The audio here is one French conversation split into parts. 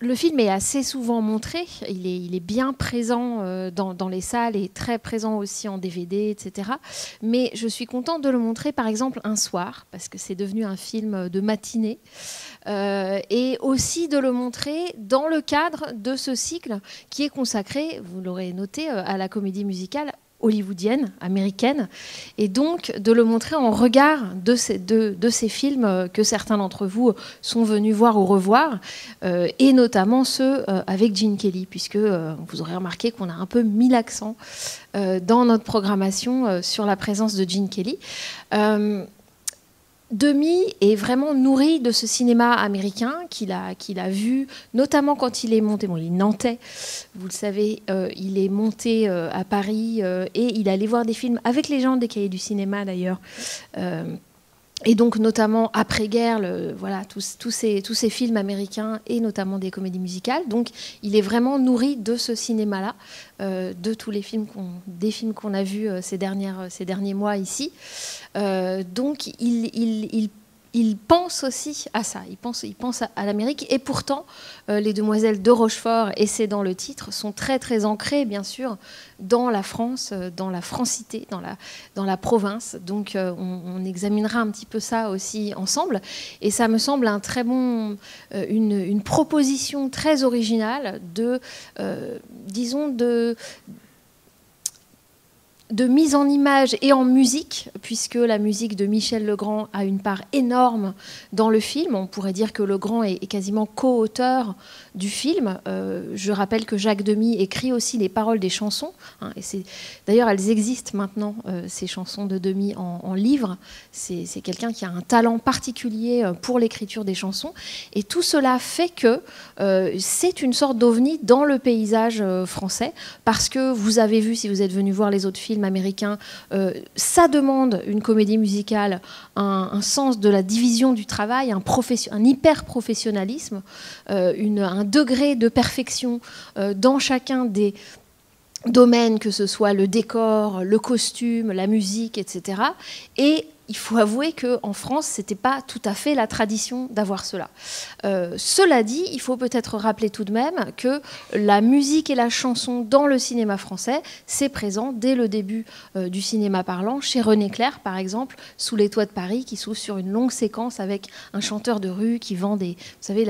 le film est assez souvent montré, il est bien présent dans les salles et très présent aussi en DVD, etc. Mais je suis contente de le montrer par exemple un soir, parce que c'est devenu un film de matinée, et aussi de le montrer dans le cadre de ce cycle qui est consacré, vous l'aurez noté, à la comédie musicale hollywoodienne, américaine, et donc de le montrer en regard de ces films que certains d'entre vous sont venus voir ou revoir, et notamment ceux avec Gene Kelly, puisque vous aurez remarqué qu'on a un peu mis l'accent dans notre programmation sur la présence de Gene Kelly. Demy est vraiment nourri de ce cinéma américain qu'il a vu, notamment quand il est monté. Bon, il est nantais, vous le savez, il est monté à Paris et il allait voir des films avec les gens des Cahiers du cinéma d'ailleurs. Et donc notamment après-guerre, voilà, tous ces films américains et notamment des comédies musicales. Donc il est vraiment nourri de ce cinéma-là, de tous les films qu'on a vus ces derniers mois ici. Donc il pense aussi à ça, il pense à l'Amérique. Et pourtant, les Demoiselles de Rochefort, et c'est dans le titre, sont très très ancrées, bien sûr, dans la France, dans la francité, dans la province. Donc on examinera un petit peu ça aussi ensemble. Et ça me semble un très bon, une proposition très originale disons, de mise en image et en musique, puisque la musique de Michel Legrand a une part énorme dans le film. On pourrait dire que Legrand est quasiment co-auteur du film. Je rappelle que Jacques Demy écrit aussi les paroles des chansons, hein, et d'ailleurs, elles existent maintenant, ces chansons de Demy en livre. C'est quelqu'un qui a un talent particulier pour l'écriture des chansons. Et tout cela fait que c'est une sorte d'ovni dans le paysage français, parce que vous avez vu, si vous êtes venu voir les autres films américains, ça demande une comédie musicale, un sens de la division du travail, un hyper-professionnalisme, un degré de perfection dans chacun des domaines, que ce soit le décor, le costume, la musique, etc. Et il faut avouer qu'en France, ce n'était pas tout à fait la tradition d'avoir cela. Cela dit, il faut peut-être rappeler tout de même que la musique et la chanson dans le cinéma français, c'est présent dès le début du cinéma parlant, chez René Clair, par exemple, Sous les toits de Paris, qui s'ouvre sur une longue séquence avec un chanteur de rue qui vend vous savez,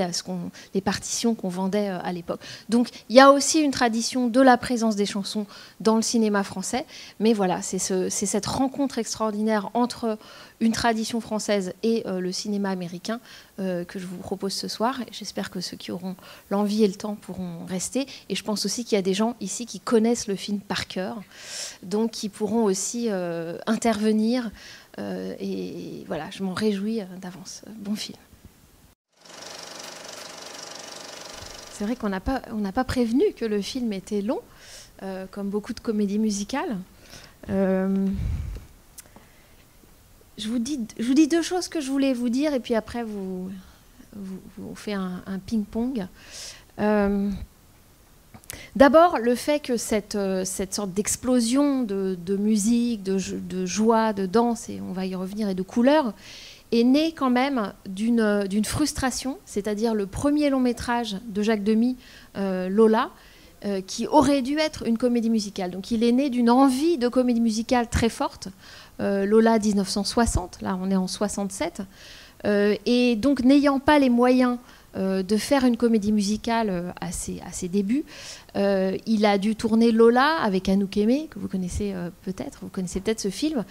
les partitions qu'on vendait à l'époque. Donc, il y a aussi une tradition de la présence des chansons dans le cinéma français, mais voilà, c'est cette rencontre extraordinaire entre une tradition française et le cinéma américain que je vous propose ce soir. J'espère que ceux qui auront l'envie et le temps pourront rester. Et je pense aussi qu'il y a des gens ici qui connaissent le film par cœur, donc qui pourront aussi intervenir. Et voilà, je m'en réjouis d'avance. Bon film. C'est vrai qu'on n'a pas prévenu que le film était long, comme beaucoup de comédies musicales. Je vous dis deux choses que je voulais vous dire, et puis après vous faites un ping-pong. D'abord, le fait que cette sorte d'explosion de musique, de joie, de danse, et on va y revenir, et de couleurs, est née quand même d'une frustration, c'est-à-dire le premier long métrage de Jacques Demy, Lola, qui aurait dû être une comédie musicale. Donc il est né d'une envie de comédie musicale très forte. Lola 1960, là on est en 67, et donc n'ayant pas les moyens de faire une comédie musicale à ses débuts, il a dû tourner Lola avec Anouk Aimée, que vous connaissez peut-être ce film.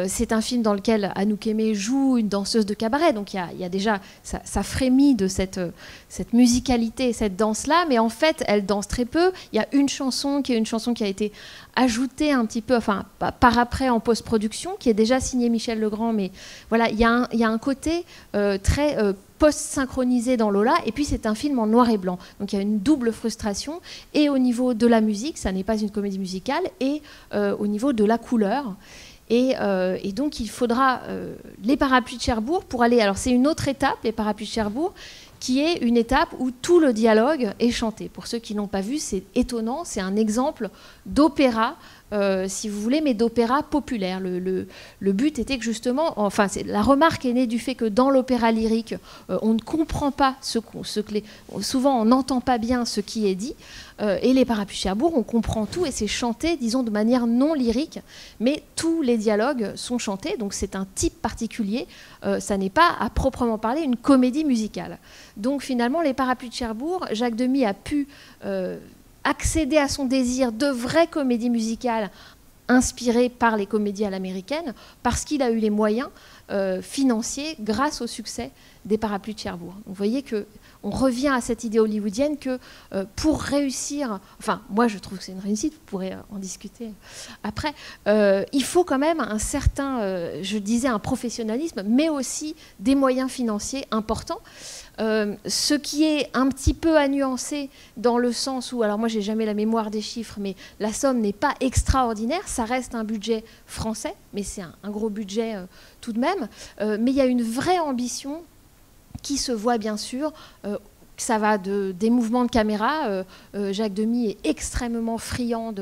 C'est un film dans lequel Anouk Aimée joue une danseuse de cabaret, donc il y a déjà, ça frémit de cette musicalité, cette danse-là, mais en fait, elle danse très peu. Il y a une chanson qui a été ajoutée un petit peu, enfin, par après en post-production, qui est déjà signée Michel Legrand, mais voilà, il y a un côté très post-synchronisé dans Lola, et puis c'est un film en noir et blanc. Donc il y a une double frustration, et au niveau de la musique, ça n'est pas une comédie musicale, et au niveau de la couleur. Et donc il faudra les Parapluies de Cherbourg pour aller... Alors c'est une autre étape, les Parapluies de Cherbourg, qui est une étape où tout le dialogue est chanté. Pour ceux qui n'ont pas vu, c'est étonnant, c'est un exemple d'opéra si vous voulez, mais d'opéra populaire. Le but était que justement, enfin, la remarque est née du fait que dans l'opéra lyrique, on ne comprend pas souvent on n'entend pas bien ce qui est dit, et les Parapluies de Cherbourg, on comprend tout et c'est chanté, disons, de manière non lyrique, mais tous les dialogues sont chantés, donc c'est un type particulier, ça n'est pas à proprement parler une comédie musicale. Donc finalement, les Parapluies de Cherbourg, Jacques Demy a pu accéder à son désir de vraie comédie musicale inspirée par les comédies à l'américaine, parce qu'il a eu les moyens financiers grâce au succès des Parapluies de Cherbourg. Vous voyez qu'on revient à cette idée hollywoodienne que pour réussir, enfin moi je trouve que c'est une réussite, vous pourrez en discuter après, il faut quand même un certain, je disais un professionnalisme, mais aussi des moyens financiers importants. Ce qui est un petit peu à nuancer dans le sens où, alors moi j'ai jamais la mémoire des chiffres, mais la somme n'est pas extraordinaire, ça reste un budget français, mais c'est un gros budget tout de même, mais il y a une vraie ambition qui se voit bien sûr. Ça va des mouvements de caméra. Jacques Demy est extrêmement friand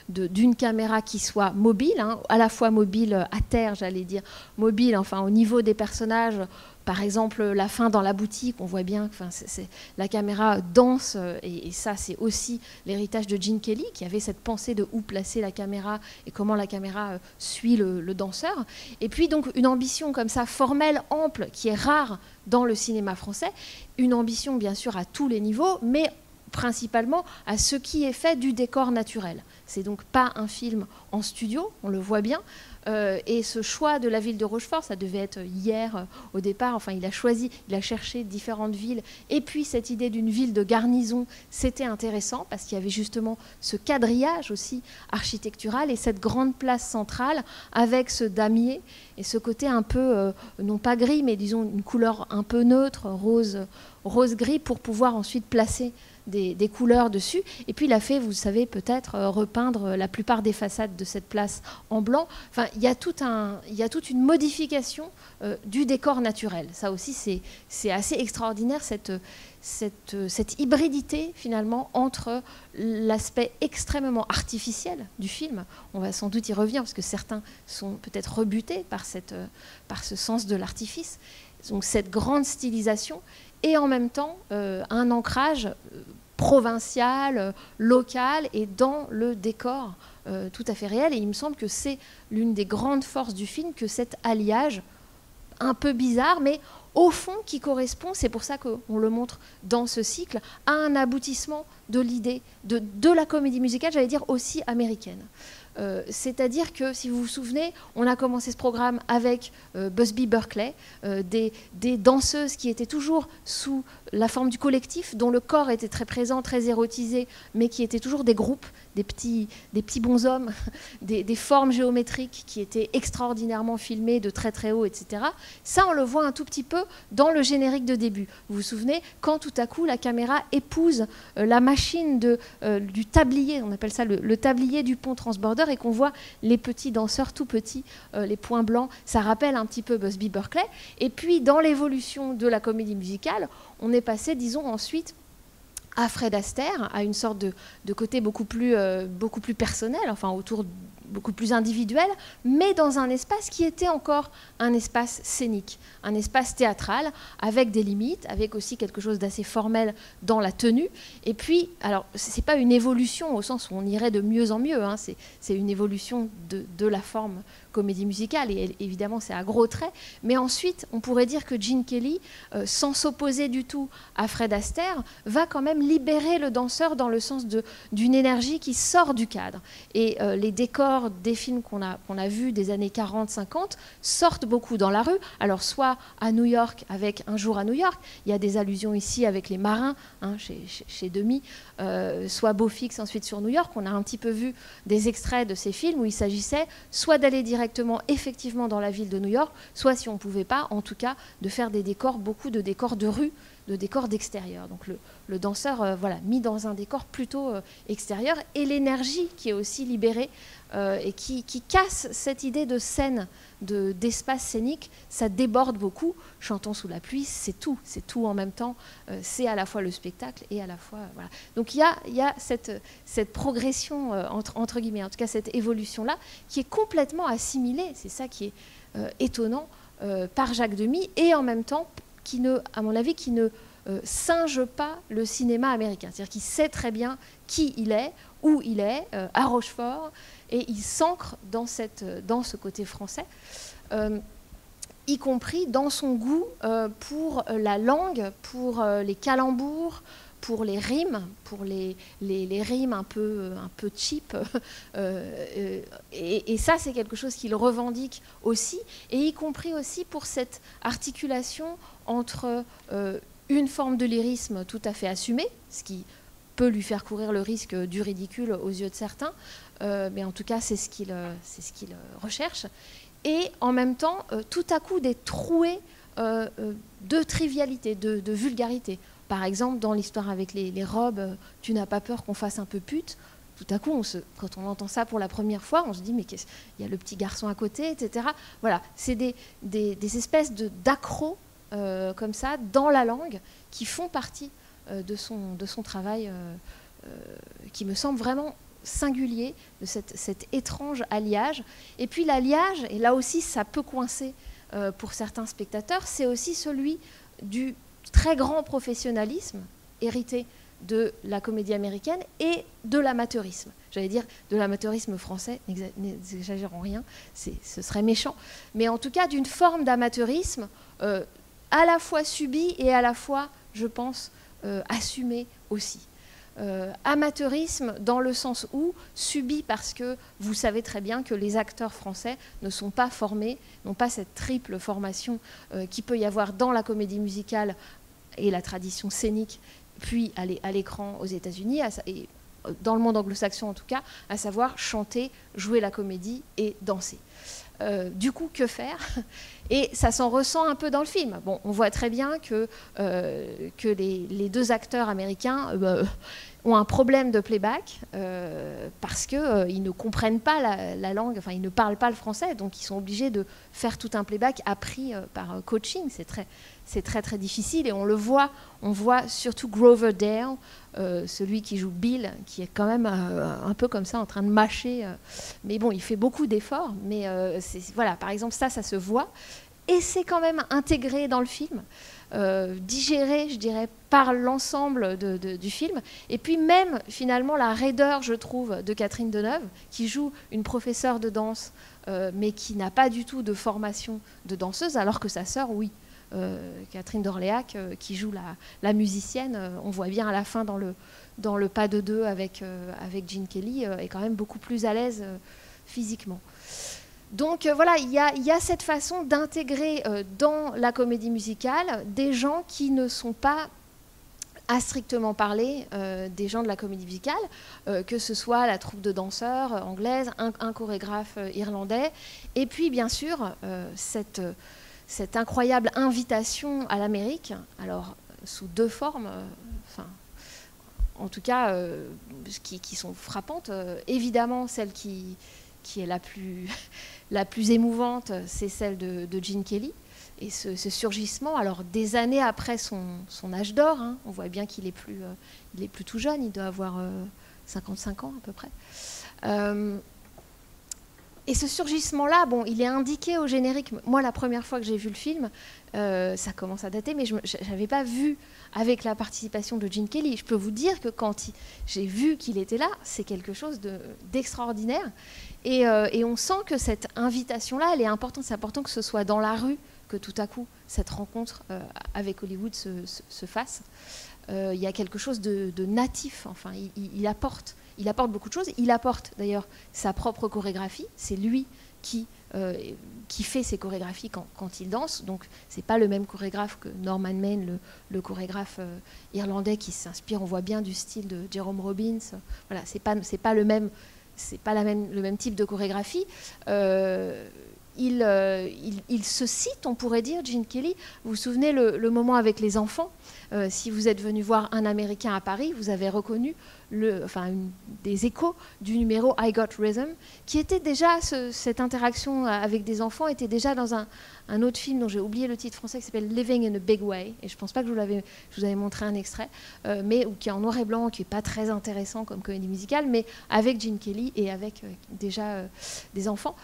d'une caméra qui soit mobile, hein, à la fois mobile à terre, j'allais dire, mobile, enfin au niveau des personnages. Par exemple, la fin dans la boutique, on voit bien que la caméra danse, et ça, c'est aussi l'héritage de Gene Kelly, qui avait cette pensée de où placer la caméra et comment la caméra suit le danseur. Et puis, donc, une ambition comme ça, formelle, ample, qui est rare dans le cinéma français. Une ambition, bien sûr, à tous les niveaux, mais principalement à ce qui est fait du décor naturel. C'est donc pas un film en studio, on le voit bien. Et ce choix de la ville de Rochefort, ça devait être hier au départ, enfin il a cherché différentes villes, et puis cette idée d'une ville de garnison, c'était intéressant parce qu'il y avait justement ce quadrillage aussi architectural et cette grande place centrale avec ce damier et ce côté un peu, non pas gris, mais disons une couleur un peu neutre, rose-gris, pour pouvoir ensuite placer des couleurs dessus. Et puis il a fait, vous savez peut-être, repeindre la plupart des façades de cette place en blanc. Enfin, il y a toute une modification du décor naturel. Ça aussi, c'est assez extraordinaire, cette hybridité finalement entre l'aspect extrêmement artificiel du film. On va sans doute y revenir parce que certains sont peut-être rebutés par ce sens de l'artifice. Donc cette grande stylisation et en même temps un ancrage provincial, local et dans le décor tout à fait réel. Et il me semble que c'est l'une des grandes forces du film, que cet alliage un peu bizarre, mais au fond qui correspond, c'est pour ça qu'on le montre dans ce cycle, à un aboutissement de l'idée de la comédie musicale, j'allais dire aussi américaine. C'est-à-dire que, si vous vous souvenez, on a commencé ce programme avec Busby Berkeley, des danseuses qui étaient toujours sous la forme du collectif, dont le corps était très présent, très érotisé, mais qui étaient toujours des groupes, des petits bonshommes, des formes géométriques qui étaient extraordinairement filmées de très très haut, etc. Ça, on le voit un tout petit peu dans le générique de début. Vous vous souvenez, quand tout à coup la caméra épouse la machine du tablier, on appelle ça le tablier du pont transborder, et qu'on voit les petits danseurs tout petits, les points blancs, ça rappelle un petit peu Busby Berkeley. Et puis dans l'évolution de la comédie musicale, on est passé, disons, ensuite à Fred Astaire, à une sorte de côté beaucoup plus personnel, enfin beaucoup plus individuel, mais dans un espace qui était encore un espace scénique, un espace théâtral, avec des limites, avec aussi quelque chose d'assez formel dans la tenue. Et puis, alors, c'est pas une évolution au sens où on irait de mieux en mieux, hein, c'est une évolution de la forme comédie musicale, et évidemment c'est à gros traits, mais ensuite on pourrait dire que Gene Kelly, sans s'opposer du tout à Fred Astaire, va quand même libérer le danseur dans le sens d'une énergie qui sort du cadre. Et les décors des films qu'on a vus des années 40-50 sortent beaucoup dans la rue, alors soit à New York avec Un jour à New York, il y a des allusions ici avec les marins, hein, chez Demy, soit Beau Fixe ensuite sur New York. On a un petit peu vu des extraits de ces films où il s'agissait soit d'aller directement effectivement dans la ville de New York, soit si on ne pouvait pas, en tout cas, de faire des décors, beaucoup de décors de rue, décor d'extérieur. Donc le danseur, voilà, mis dans un décor plutôt extérieur, et l'énergie qui est aussi libérée et qui casse cette idée de scène, d'espace scénique, ça déborde beaucoup. Chantons sous la pluie, c'est tout en même temps. C'est à la fois le spectacle et à la fois... voilà. Donc il y a cette progression, entre guillemets, en tout cas cette évolution-là, qui est complètement assimilée, c'est ça qui est étonnant, par Jacques Demy, et en même temps, à mon avis, qui ne singe pas le cinéma américain. C'est-à-dire qu'il sait très bien qui il est, où il est, à Rochefort, et il s'ancre dans ce côté français, y compris dans son goût pour la langue, pour les calembours, pour les rimes, pour les rimes un peu cheap. Et ça, c'est quelque chose qu'il revendique aussi, et y compris aussi pour cette articulation entre une forme de lyrisme tout à fait assumée, ce qui peut lui faire courir le risque du ridicule aux yeux de certains, mais en tout cas, c'est ce qu'il recherche, et en même temps, tout à coup, des trouées de trivialité, de vulgarité. Par exemple, dans l'histoire avec les robes, tu n'as pas peur qu'on fasse un peu pute. Tout à coup, quand on entend ça pour la première fois, on se dit, mais il y a le petit garçon à côté, etc. Voilà, c'est des espèces d'accros comme ça, dans la langue, qui font partie de son travail, qui me semble vraiment singulier, de cet étrange alliage. Et puis l'alliage, et là aussi ça peut coincer pour certains spectateurs, c'est aussi celui du très grand professionnalisme hérité de la comédie américaine et de l'amateurisme. J'allais dire de l'amateurisme français, n'exagérons rien, ce serait méchant, mais en tout cas d'une forme d'amateurisme à la fois subi et à la fois, je pense, assumé aussi. Amateurisme dans le sens où subi parce que vous savez très bien que les acteurs français ne sont pas formés, n'ont pas cette triple formation qu'il peut y avoir dans la comédie musicale et la tradition scénique, puis à l'écran aux États-Unis, et dans le monde anglo-saxon en tout cas, à savoir chanter, jouer la comédie et danser. Du coup, que faire? Et ça s'en ressent un peu dans le film. Bon, on voit très bien que les deux acteurs américains ont un problème de playback parce qu'ils ne comprennent pas la langue, enfin ils ne parlent pas le français, donc ils sont obligés de faire tout un playback appris par coaching. C'est très très difficile, et on voit surtout Grover Dale, celui qui joue Bill, qui est quand même un peu comme ça en train de mâcher, mais bon, il fait beaucoup d'efforts, mais voilà, par exemple ça se voit, et c'est quand même intégré dans le film, digéré, je dirais, par l'ensemble du film. Et puis même, finalement, la raideur, je trouve, de Catherine Deneuve, qui joue une professeure de danse, mais qui n'a pas du tout de formation de danseuse, alors que sa sœur, oui. Catherine d'Orléac, qui joue la musicienne, on voit bien à la fin dans le pas de deux avec Gene Kelly, est quand même beaucoup plus à l'aise physiquement. Donc voilà, il y a cette façon d'intégrer dans la comédie musicale des gens qui ne sont pas, à strictement parler, des gens de la comédie musicale, que ce soit la troupe de danseurs anglaise, un chorégraphe irlandais, et puis bien sûr cette incroyable invitation à l'Amérique, alors sous deux formes, en tout cas qui sont frappantes. Évidemment, celle qui est la plus émouvante, c'est celle de Gene Kelly, et ce surgissement, alors des années après son âge d'or, hein, on voit bien qu'il est plus tout jeune, il doit avoir 55 ans à peu près. Et ce surgissement-là, bon, il est indiqué au générique. Moi, la première fois que j'ai vu le film, ça commence à dater, mais je n'avais pas vu avec la participation de Gene Kelly. Je peux vous dire que quand j'ai vu qu'il était là, c'est quelque chose d'extraordinaire. Et on sent que cette invitation-là, elle est importante. C'est important que ce soit dans la rue que tout à coup, cette rencontre avec Hollywood se fasse. Il y a quelque chose de natif. Enfin, il apporte beaucoup de choses. Il apporte d'ailleurs sa propre chorégraphie. C'est lui qui fait ses chorégraphies quand il danse. Donc, c'est pas le même chorégraphe que Norman Maine, le chorégraphe irlandais qui s'inspire, on voit bien, du style de Jerome Robbins. Voilà, c'est pas le même type de chorégraphie. il se cite, on pourrait dire, Gene Kelly. Vous vous souvenez le moment avec les enfants. Si vous êtes venu voir Un Américain à Paris, vous avez reconnu des échos du numéro I Got Rhythm, qui était déjà, cette interaction avec des enfants était déjà dans un autre film dont j'ai oublié le titre français, qui s'appelle Living in a Big Way, et je ne pense pas que je vous avais montré un extrait, mais qui est en noir et blanc, qui n'est pas très intéressant comme comédie musicale, mais avec Gene Kelly et avec déjà des enfants.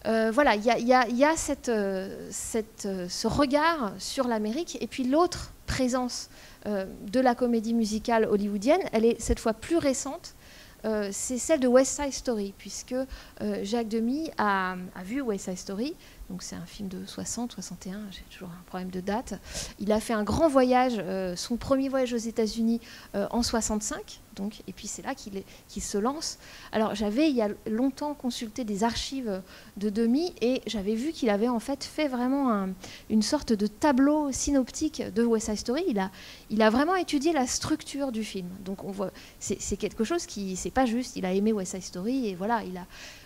Voilà, il y a ce regard sur l'Amérique, et puis l'autre présence de la comédie musicale hollywoodienne, elle est cette fois plus récente, c'est celle de West Side Story, puisque Jacques Demy a vu West Side Story, donc c'est un film de 60, 61, j'ai toujours un problème de date. Il a fait un grand voyage, son premier voyage aux États-Unis en 65, donc, et puis c'est là qu'il se lance. Alors j'avais il y a longtemps consulté des archives de Demy et j'avais vu qu'il avait en fait vraiment une sorte de tableau synoptique de West Side Story. Il a vraiment étudié la structure du film. Donc on voit, c'est quelque chose qui, c'est pas juste, il a aimé West Side Story et voilà,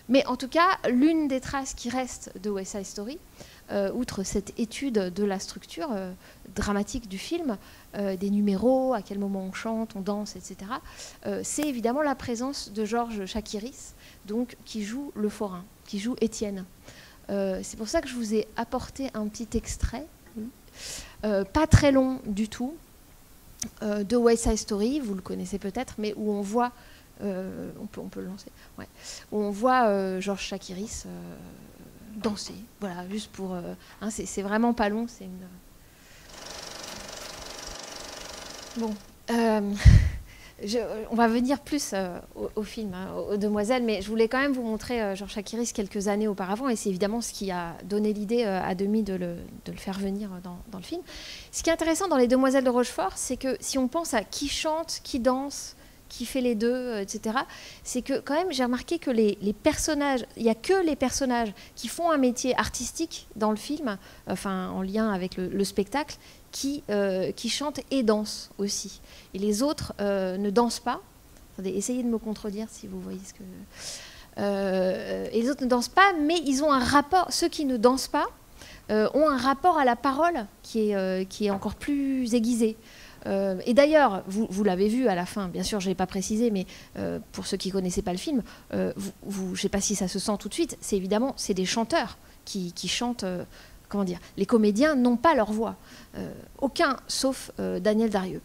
Mais en tout cas, l'une des traces qui reste de West Side Story, outre cette étude de la structure dramatique du film, des numéros, à quel moment on chante, on danse, etc., c'est évidemment la présence de Georges Chakiris, donc, qui joue le forain, qui joue Étienne. C'est pour ça que je vous ai apporté un petit extrait, pas très long du tout, de West Side Story, vous le connaissez peut-être, mais où on voit... on peut le lancer. Ouais. Où on voit Georges Chakiris danser. Voilà, juste pour. C'est vraiment pas long. C'est une. Bon. On va venir plus au film, aux Demoiselles, mais je voulais quand même vous montrer Georges Chakiris quelques années auparavant, et c'est évidemment ce qui a donné l'idée à Demy de le faire venir dans le film. Ce qui est intéressant dans Les Demoiselles de Rochefort, c'est que si on pense à qui chante, qui danse, qui fait les deux, etc., c'est que quand même j'ai remarqué que les personnages, il n'y a que les personnages qui font un métier artistique dans le film, enfin en lien avec le spectacle, qui chantent et dansent aussi. Et les autres ne dansent pas. Attendez, essayez de me contredire si vous voyez ce que... et les autres ne dansent pas, mais ils ont un rapport, ceux qui ne dansent pas ont un rapport à la parole qui est encore plus aiguisé. Et d'ailleurs, vous l'avez vu à la fin, bien sûr, je ne l'ai pas précisé, mais pour ceux qui ne connaissaient pas le film, je ne sais pas si ça se sent tout de suite, c'est évidemment, c'est des chanteurs qui chantent, comment dire, les comédiens n'ont pas leur voix, aucun, sauf Daniel Darieux.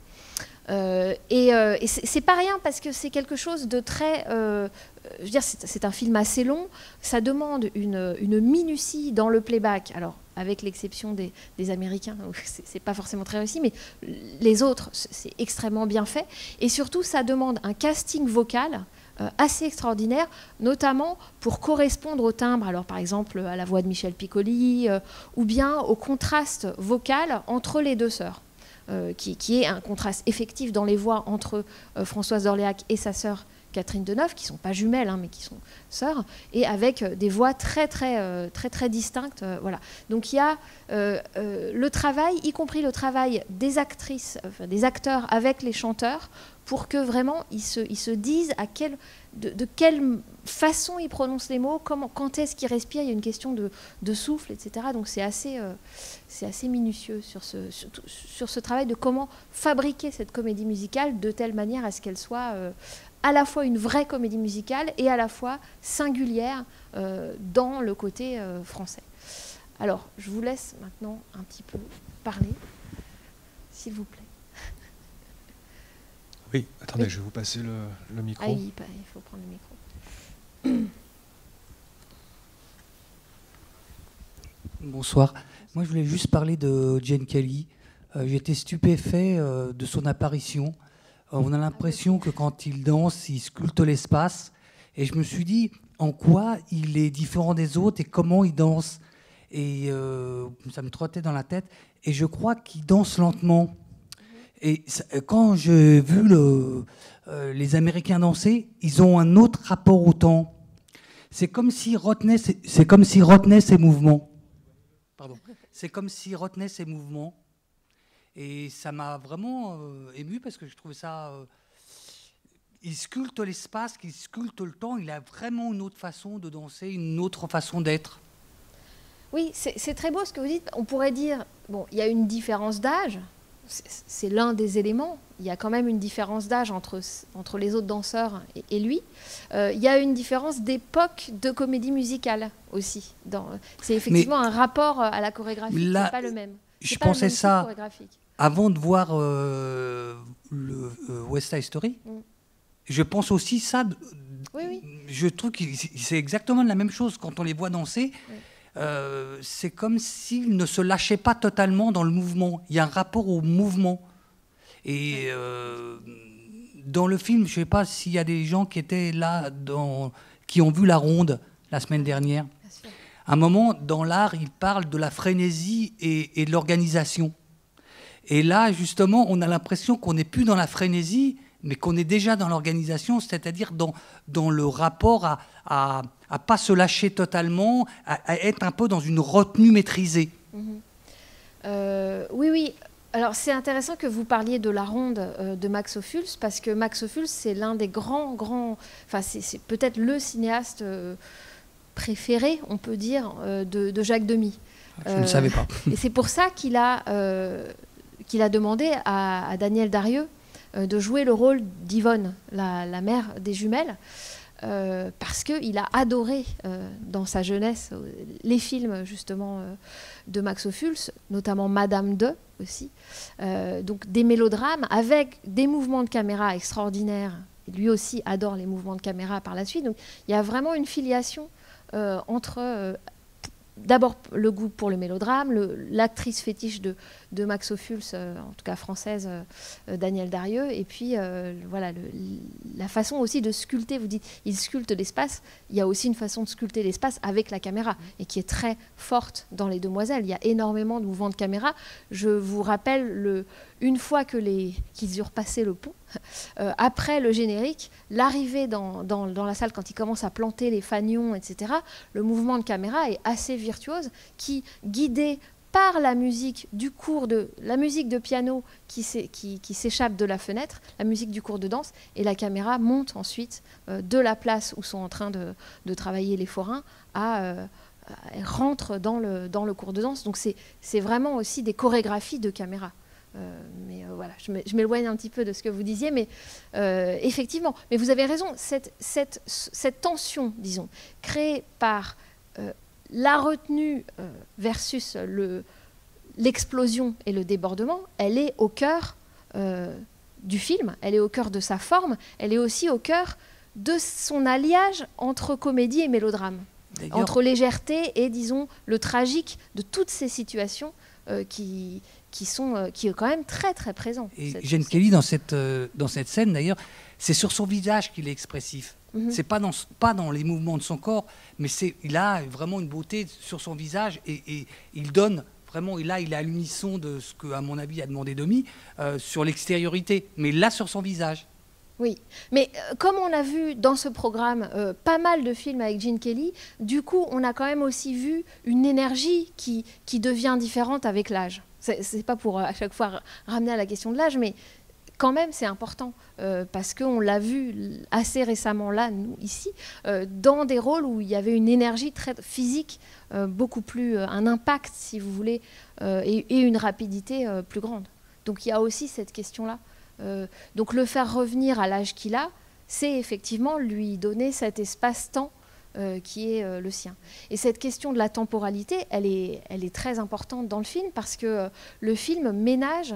Et c'est pas rien parce que c'est quelque chose de très... je veux dire, c'est un film assez long, ça demande une minutie dans le playback, alors avec l'exception des Américains, c'est pas forcément très réussi, mais les autres, c'est extrêmement bien fait. Et surtout, ça demande un casting vocal assez extraordinaire, notamment pour correspondre au timbre, alors par exemple à la voix de Michel Piccoli, ou bien au contraste vocal entre les deux sœurs. Qui est un contraste effectif dans les voix entre Françoise d'Orléac et sa sœur Catherine Deneuve, qui ne sont pas jumelles, hein, mais qui sont sœurs, et avec des voix très distinctes. Voilà. Donc il y a le travail, y compris le travail des actrices, enfin, des acteurs avec les chanteurs, pour que vraiment ils se disent de quelle façon ils prononcent les mots, quand est-ce qu'ils respirent, il y a une question de souffle, etc. Donc c'est assez minutieux sur ce travail de comment fabriquer cette comédie musicale de telle manière à ce qu'elle soit à la fois une vraie comédie musicale et à la fois singulière dans le côté français. Alors, je vous laisse maintenant un petit peu parler, s'il vous plaît. Oui, attendez, je vais vous passer le micro. Ah, il faut prendre le micro. Bonsoir. Moi, je voulais juste parler de Gene Kelly. J'étais stupéfait de son apparition. On a l'impression que quand il danse, il sculpte l'espace. Et je me suis dit en quoi il est différent des autres et comment il danse. Et ça me trottait dans la tête. Et je crois qu'il danse lentement. Et quand j'ai vu les Américains danser, ils ont un autre rapport au temps. C'est comme s'ils retenaient ses mouvements. Pardon. C'est comme s'ils retenaient ses mouvements. Et ça m'a vraiment ému parce que je trouvais ça... il sculpte l'espace, il sculpte le temps. Il a vraiment une autre façon de danser, une autre façon d'être. Oui, c'est très beau ce que vous dites. On pourrait dire, bon, il y a une différence d'âge, c'est l'un des éléments. Il y a quand même une différence d'âge entre les autres danseurs et lui. Il y a une différence d'époque de comédie musicale aussi. C'est effectivement un rapport à la chorégraphie qui n'est pas le même. Je pensais ça avant de voir le West Side Story. Je pense aussi ça. Oui. Je trouve que c'est exactement la même chose quand on les voit danser. Oui. C'est comme s'ils ne se lâchaient pas totalement dans le mouvement. Il y a un rapport au mouvement. Et dans le film, je ne sais pas s'il y a des gens qui étaient là, qui ont vu La Ronde la semaine dernière. À un moment, dans l'art, il parle de la frénésie et de l'organisation. Et là, justement, on a l'impression qu'on n'est plus dans la frénésie, mais qu'on est déjà dans l'organisation, c'est-à-dire dans le rapport à pas se lâcher totalement, à être un peu dans une retenue maîtrisée. Oui. Alors, c'est intéressant que vous parliez de La Ronde de Max Ophuls, parce que Max Ophuls, c'est l'un des grands... Enfin, c'est peut-être le cinéaste préféré, on peut dire, de Jacques Demy. Je ne savais pas. Et c'est pour ça qu'il a demandé à Daniel Darieux de jouer le rôle d'Yvonne, la mère des jumelles, parce qu'il a adoré dans sa jeunesse les films justement de Max Ophuls, notamment Madame de aussi, donc des mélodrames avec des mouvements de caméra extraordinaires. Lui aussi adore les mouvements de caméra par la suite, donc il y a vraiment une filiation entre d'abord le goût pour le mélodrame, l'actrice fétiche de Max Ophuls, en tout cas française, Daniel Darieux, et puis voilà, la façon aussi de sculpter. Vous dites, il sculpte l'espace. Il y a aussi une façon de sculpter l'espace avec la caméra, et qui est très forte dans Les Demoiselles. Il y a énormément de mouvements de caméra. Je vous rappelle, une fois qu'ils eurent passé le pont, après le générique, l'arrivée dans la salle, quand il commence à planter les fanions, etc., le mouvement de caméra est assez virtuose, qui, guidé par la musique la musique de piano qui s'échappe de la fenêtre, la musique du cours de danse, et la caméra monte ensuite de la place où sont en train de travailler les forains rentre dans le cours de danse. Donc c'est vraiment aussi des chorégraphies de caméra. Mais voilà, je m'éloigne un petit peu de ce que vous disiez, mais effectivement, mais vous avez raison, cette tension, disons, créée par la retenue versus l'explosion et le débordement, elle est au cœur du film, elle est au cœur de sa forme, elle est aussi au cœur de son alliage entre comédie et mélodrame, entre légèreté et, disons, le tragique de toutes ces situations qui est quand même très très présent. Et Gene Kelly, dans cette scène d'ailleurs, c'est sur son visage qu'il est expressif. C'est pas dans les mouvements de son corps, mais il a vraiment une beauté sur son visage, et il donne vraiment, il est à l'unisson de ce que, à mon avis, a demandé Demy sur l'extériorité, mais là sur son visage. Oui, mais comme on a vu dans ce programme pas mal de films avec Gene Kelly, du coup on a quand même aussi vu une énergie qui devient différente avec l'âge. C'est pas pour à chaque fois ramener à la question de l'âge, mais quand même c'est important parce qu'on l'a vu assez récemment là, nous ici, dans des rôles où il y avait une énergie très physique, beaucoup plus, un impact si vous voulez, et une rapidité plus grande. Donc il y a aussi cette question-là. Donc le faire revenir à l'âge qu'il a, c'est effectivement lui donner cet espace-temps qui est le sien. Et cette question de la temporalité, elle est très importante dans le film, parce que le film ménage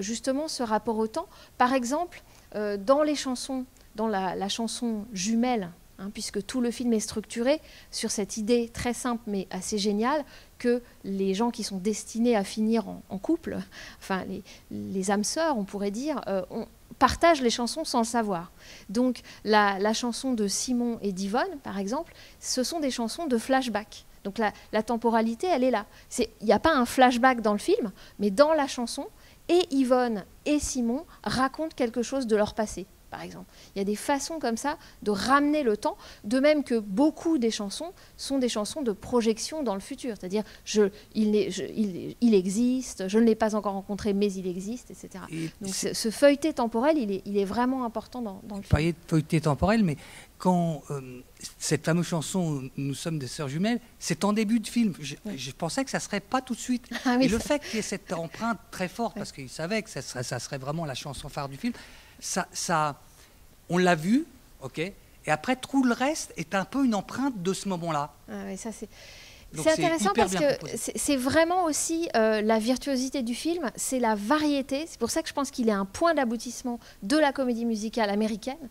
justement ce rapport au temps. Par exemple, dans les chansons, dans la chanson Jumelle, puisque tout le film est structuré sur cette idée très simple mais assez géniale que les gens qui sont destinés à finir en couple, enfin les âmes sœurs, on pourrait dire, partagent les chansons sans le savoir. Donc la chanson de Simon et d'Yvonne, par exemple, ce sont des chansons de flashback. Donc la temporalité, elle est là. Il n'y a pas un flashback dans le film, mais dans la chanson, et Yvonne et Simon racontent quelque chose de leur passé, par exemple. Il y a des façons comme ça de ramener le temps, de même que beaucoup des chansons sont des chansons de projection dans le futur, c'est-à-dire il existe, je ne l'ai pas encore rencontré, mais il existe, etc. Donc ce feuilleté temporel, il est vraiment important dans le film. Feuilleté temporel, mais quand cette fameuse chanson « Nous sommes des sœurs jumelles », c'est en début de film. Je pensais que ça ne serait pas tout de suite. Ah oui, et le fait qu'il y ait cette empreinte très forte, parce qu'il savait que ça serait vraiment la chanson phare du film, on l'a vu, ok, et après tout le reste est un peu une empreinte de ce moment-là. Ah oui, ça c'est... C'est intéressant parce que c'est vraiment aussi la virtuosité du film, c'est la variété. C'est pour ça que je pense qu'il est un point d'aboutissement de la comédie musicale américaine.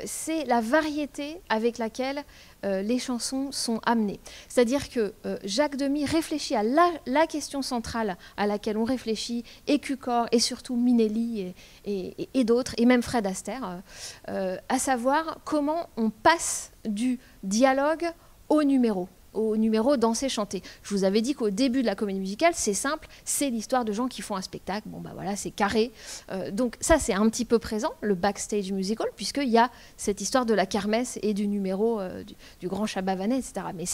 C'est la variété avec laquelle les chansons sont amenées. C'est-à-dire que Jacques Demy réfléchit à la question centrale à laquelle on réfléchit, et Cukor, et surtout Minelli et d'autres, et même Fred Astaire, à savoir comment on passe du dialogue au numéro dansé, chanté. Je vous avais dit qu'au début de la comédie musicale, c'est simple, c'est l'histoire de gens qui font un spectacle. Bon, bah voilà, c'est carré. Donc ça, c'est un petit peu présent, le backstage musical, puisqu'il y a cette histoire de la kermesse et du numéro du grand Chabavanet, etc. Mais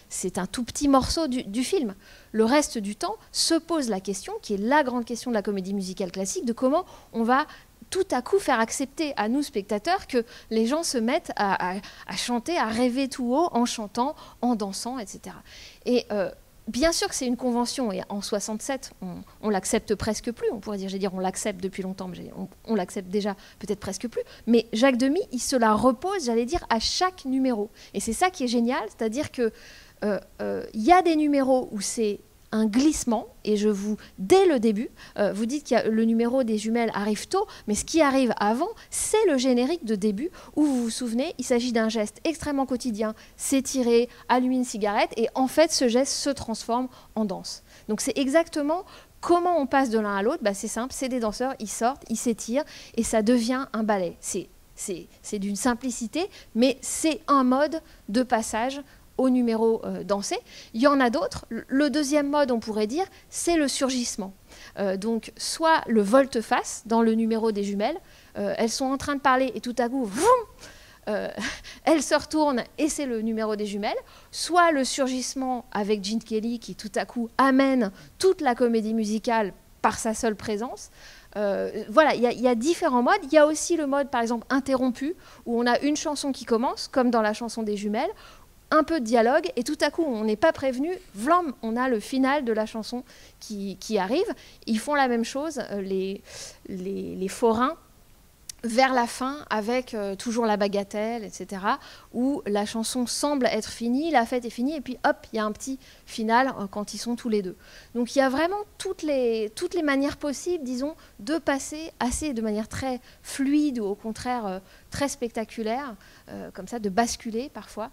c'est un tout petit morceau du film. Le reste du temps se pose la question, qui est la grande question de la comédie musicale classique, de comment on va tout à coup faire accepter à nous spectateurs que les gens se mettent à chanter, à rêver tout haut en chantant, en dansant, etc. Et bien sûr que c'est une convention, et en 67, on l'accepte presque plus, on pourrait dire, on l'accepte depuis longtemps, mais on l'accepte déjà peut-être presque plus, mais Jacques Demy, il se la repose, j'allais dire, à chaque numéro. Et c'est ça qui est génial, c'est-à-dire qu'il y a des numéros où c'est un glissement, et dès le début, vous dites que le numéro des jumelles arrive tôt, mais ce qui arrive avant, c'est le générique de début, où vous vous souvenez, il s'agit d'un geste extrêmement quotidien, s'étirer, allumer une cigarette, et en fait, ce geste se transforme en danse. Donc c'est exactement comment on passe de l'un à l'autre. Bah, c'est simple, c'est des danseurs, ils sortent, ils s'étirent, et ça devient un ballet. C'est d'une simplicité, mais c'est un mode de passage au numéro dansé. Il y en a d'autres. Le deuxième mode, on pourrait dire, c'est le surgissement. Donc, soit le volte-face dans le numéro des jumelles, elles sont en train de parler et tout à coup, elles se retournent et c'est le numéro des jumelles. Soit le surgissement avec Gene Kelly qui tout à coup amène toute la comédie musicale par sa seule présence. Voilà, il y a différents modes. Il y a aussi le mode, par exemple, interrompu, où on a une chanson qui commence, comme dans la chanson des jumelles, un peu de dialogue, et tout à coup, on n'est pas prévenu, vlam, on a le final de la chanson qui arrive. Ils font la même chose, les forains, vers la fin, avec toujours la bagatelle, etc., où la chanson semble être finie, la fête est finie, et puis hop, il y a un petit final quand ils sont tous les deux. Donc il y a vraiment toutes les manières possibles, disons, de passer de manière très fluide, ou au contraire très spectaculaire, comme ça, de basculer parfois,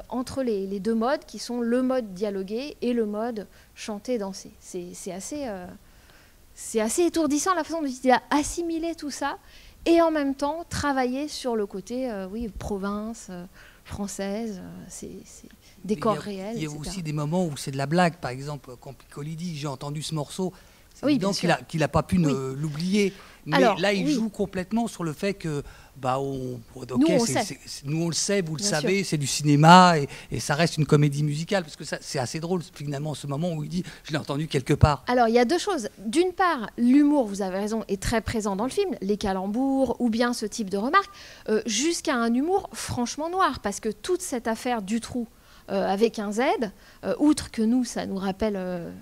entre les deux modes, qui sont le mode dialogué et le mode chanté-dansé. C'est assez étourdissant la façon dont il a assimilé tout ça, et en même temps travailler sur le côté province, française, c'est décors réels. Il y a aussi des moments où c'est de la blague, par exemple, quand Piccoli dit « j'ai entendu ce morceau », c'est évident qu'il n'a pas pu l'oublier. Mais alors, là, il joue complètement sur le fait que nous, on le sait, vous le savez, c'est du cinéma et ça reste une comédie musicale, parce que c'est assez drôle finalement ce moment où il dit « je l'ai entendu quelque part ». Alors, il y a deux choses. D'une part, l'humour, vous avez raison, est très présent dans le film, les calembours ou bien ce type de remarques, jusqu'à un humour franchement noir, parce que toute cette affaire Dutroux, avec un Z, outre que nous, ça nous rappelle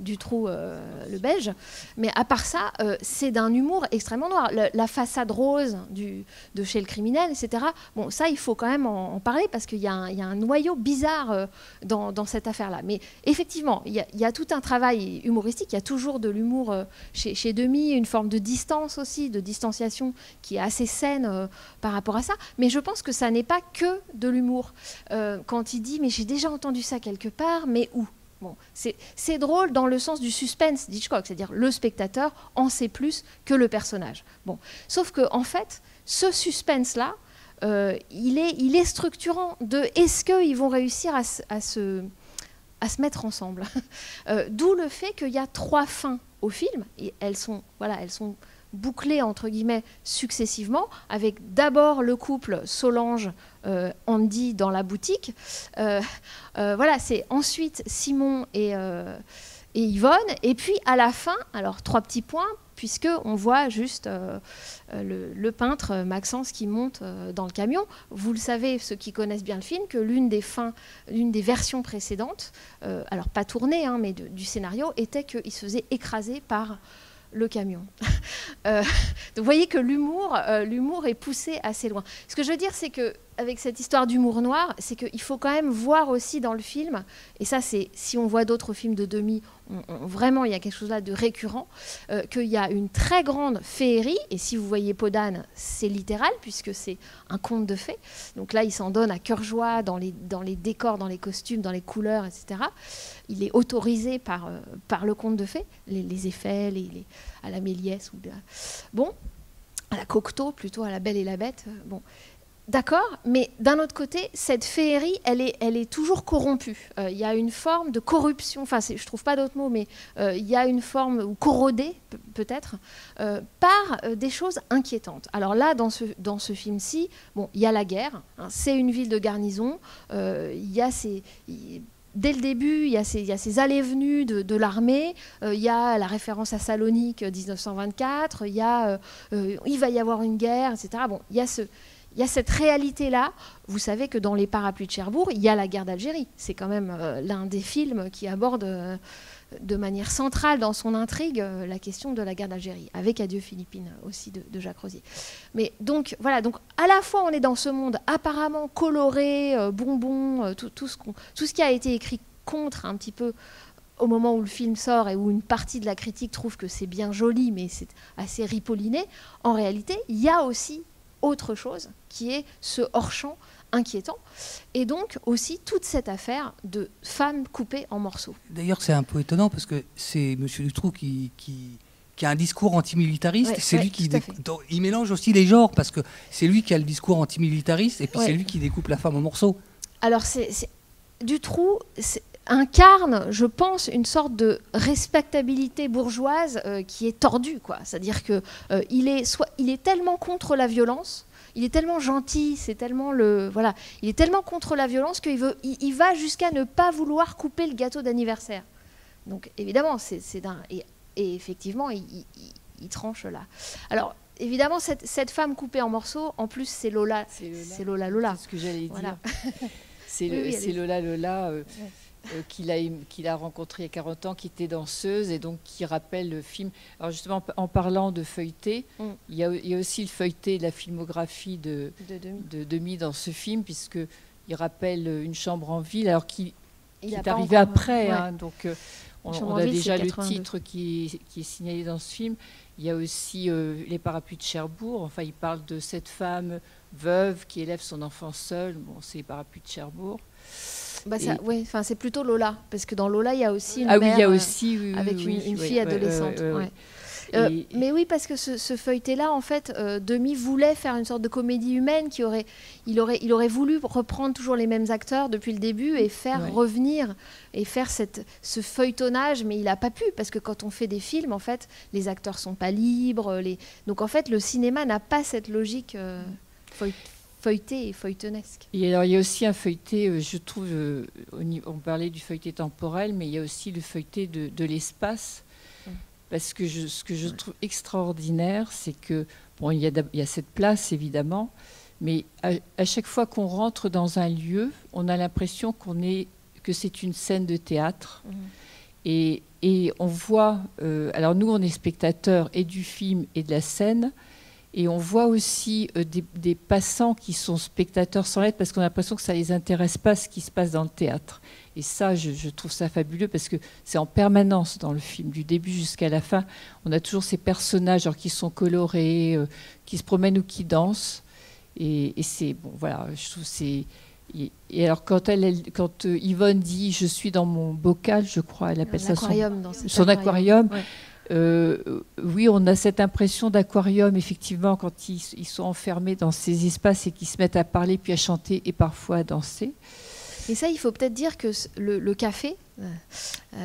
Dutroux, le belge, mais à part ça, c'est d'un humour extrêmement noir. La façade rose de Chez le criminel, etc. Bon, ça, il faut quand même en parler, parce qu'il y a un noyau bizarre dans cette affaire-là. Mais effectivement, il y a tout un travail humoristique, il y a toujours de l'humour chez Demy, une forme de distance aussi, de distanciation qui est assez saine par rapport à ça. Mais je pense que ça n'est pas que de l'humour. Quand il dit « mais j'ai déjà entendu ça quelque part, mais où ?» Bon, c'est drôle dans le sens du suspense d'Hitchcock, c'est-à-dire le spectateur en sait plus que le personnage. Bon, sauf que en fait, ce suspense-là, il est structurant de est-ce qu'ils vont réussir à se mettre ensemble. D'où le fait qu'il y a 3 fins au film, et elles sont bouclées entre guillemets successivement, avec d'abord le couple Solange-Andy dans la boutique. C'est ensuite Simon et Yvonne, et puis à la fin, alors 3 petits points, puisqu'on voit juste le peintre Maxence qui monte dans le camion. Vous le savez, ceux qui connaissent bien le film, que l'une des versions précédentes, alors pas tournée, hein, mais du scénario, était qu'il se faisait écraser par le camion. Donc vous voyez que l'humour est poussé assez loin. Ce que je veux dire, c'est que avec cette histoire d'humour noir, c'est qu'il faut quand même voir aussi dans le film, et ça c'est, si on voit d'autres films de Demy, vraiment il y a quelque chose là de récurrent, qu'il y a une très grande féerie, et si vous voyez Podane, c'est littéral, puisque c'est un conte de fées. Donc là, il s'en donne à cœur joie dans les décors, dans les costumes, dans les couleurs, etc. Il est autorisé par le conte de fées, les effets, à la Méliès, bon, à la Cocteau, plutôt à la Belle et la Bête, bon. D'accord, mais d'un autre côté, cette féerie, elle est toujours corrompue. Il y a une forme de corruption, enfin, je ne trouve pas d'autre mot, mais il y a une forme, ou corrodée peut-être, par des choses inquiétantes. Alors là, dans ce film-ci, bon, il y a la guerre, hein, c'est une ville de garnison, il y a dès le début, il y a ces allées-venues de l'armée, il y a la référence à Salonique 1924, il va y avoir une guerre, etc. Bon, il y a cette réalité-là. Vous savez que dans Les Parapluies de Cherbourg, il y a la guerre d'Algérie. C'est quand même l'un des films qui aborde de manière centrale dans son intrigue la question de la guerre d'Algérie, avec Adieu Philippines aussi de Jacques Rosier. Mais donc, voilà, donc à la fois on est dans ce monde apparemment coloré, bonbon, tout ce qui a été écrit contre un petit peu au moment où le film sort et où une partie de la critique trouve que c'est bien joli, mais c'est assez ripolliné. En réalité, il y a aussi autre chose, qui est ce hors-champ inquiétant, et donc aussi toute cette affaire de femmes coupées en morceaux. D'ailleurs, c'est un peu étonnant, parce que c'est M. Dutroux qui a un discours antimilitariste, c'est lui qui il mélange aussi les genres, parce que c'est lui qui a le discours antimilitariste, et puis c'est lui qui découpe la femme en morceaux. Alors, Dutroux incarne, je pense, une sorte de respectabilité bourgeoise qui est tordue, quoi. C'est-à-dire que il est tellement contre la violence, il est tellement gentil, il est tellement contre la violence qu'il va jusqu'à ne pas vouloir couper le gâteau d'anniversaire. Donc évidemment, et effectivement, il tranche là. Alors évidemment, cette femme coupée en morceaux, en plus, c'est Lola. C'est Lola. C'est ce que j'allais dire. C'est Lola. Qu'il a rencontré il y a 40 ans, qui était danseuse et donc qui rappelle le film. Alors justement, en parlant de feuilleté, il y a aussi le feuilleté de la filmographie de Demy dans ce film, puisqu'il rappelle Une chambre en ville, alors qui est arrivé après. Ouais. Hein, donc on a déjà le titre qui est signalé dans ce film. Il y a aussi Les Parapluies de Cherbourg. Enfin, il parle de cette femme veuve qui élève son enfant seule. Bon, c'est Les Parapluies de Cherbourg. C'est plutôt Lola, parce que dans Lola, il y a aussi une mère avec une fille adolescente. Mais oui, parce que ce feuilleté-là, en fait, Demy voulait faire une sorte de comédie humaine il aurait voulu reprendre toujours les mêmes acteurs depuis le début et faire revenir et faire ce feuilletonnage, mais il n'a pas pu, parce que quand on fait des films, en fait, les acteurs sont pas libres. Donc en fait, le cinéma n'a pas cette logique feuilleté et feuilletonesque. Et alors, il y a aussi un feuilleté, je trouve, on parlait du feuilleté temporel, mais il y a aussi le feuilleté de l'espace. Parce que ce que je trouve extraordinaire, c'est que, bon, il y a cette place, évidemment, mais à chaque fois qu'on rentre dans un lieu, on a l'impression que c'est une scène de théâtre. Et on voit, alors nous, on est spectateurs et du film et de la scène, et on voit aussi des passants qui sont spectateurs sans l'être, parce qu'on a l'impression que ça ne les intéresse pas ce qui se passe dans le théâtre. Et ça, je trouve ça fabuleux, parce que c'est en permanence dans le film, du début jusqu'à la fin. On a toujours ces personnages qui sont colorés, qui se promènent ou qui dansent. Et c'est, bon, voilà, je trouve c'est... Et alors, quand Yvonne dit « je suis dans mon bocal », je crois, elle appelle ça son aquarium. Ouais. Oui, on a cette impression d'aquarium, effectivement, quand ils sont enfermés dans ces espaces et qu'ils se mettent à parler, puis à chanter et parfois à danser. Et ça, il faut peut-être dire que le café,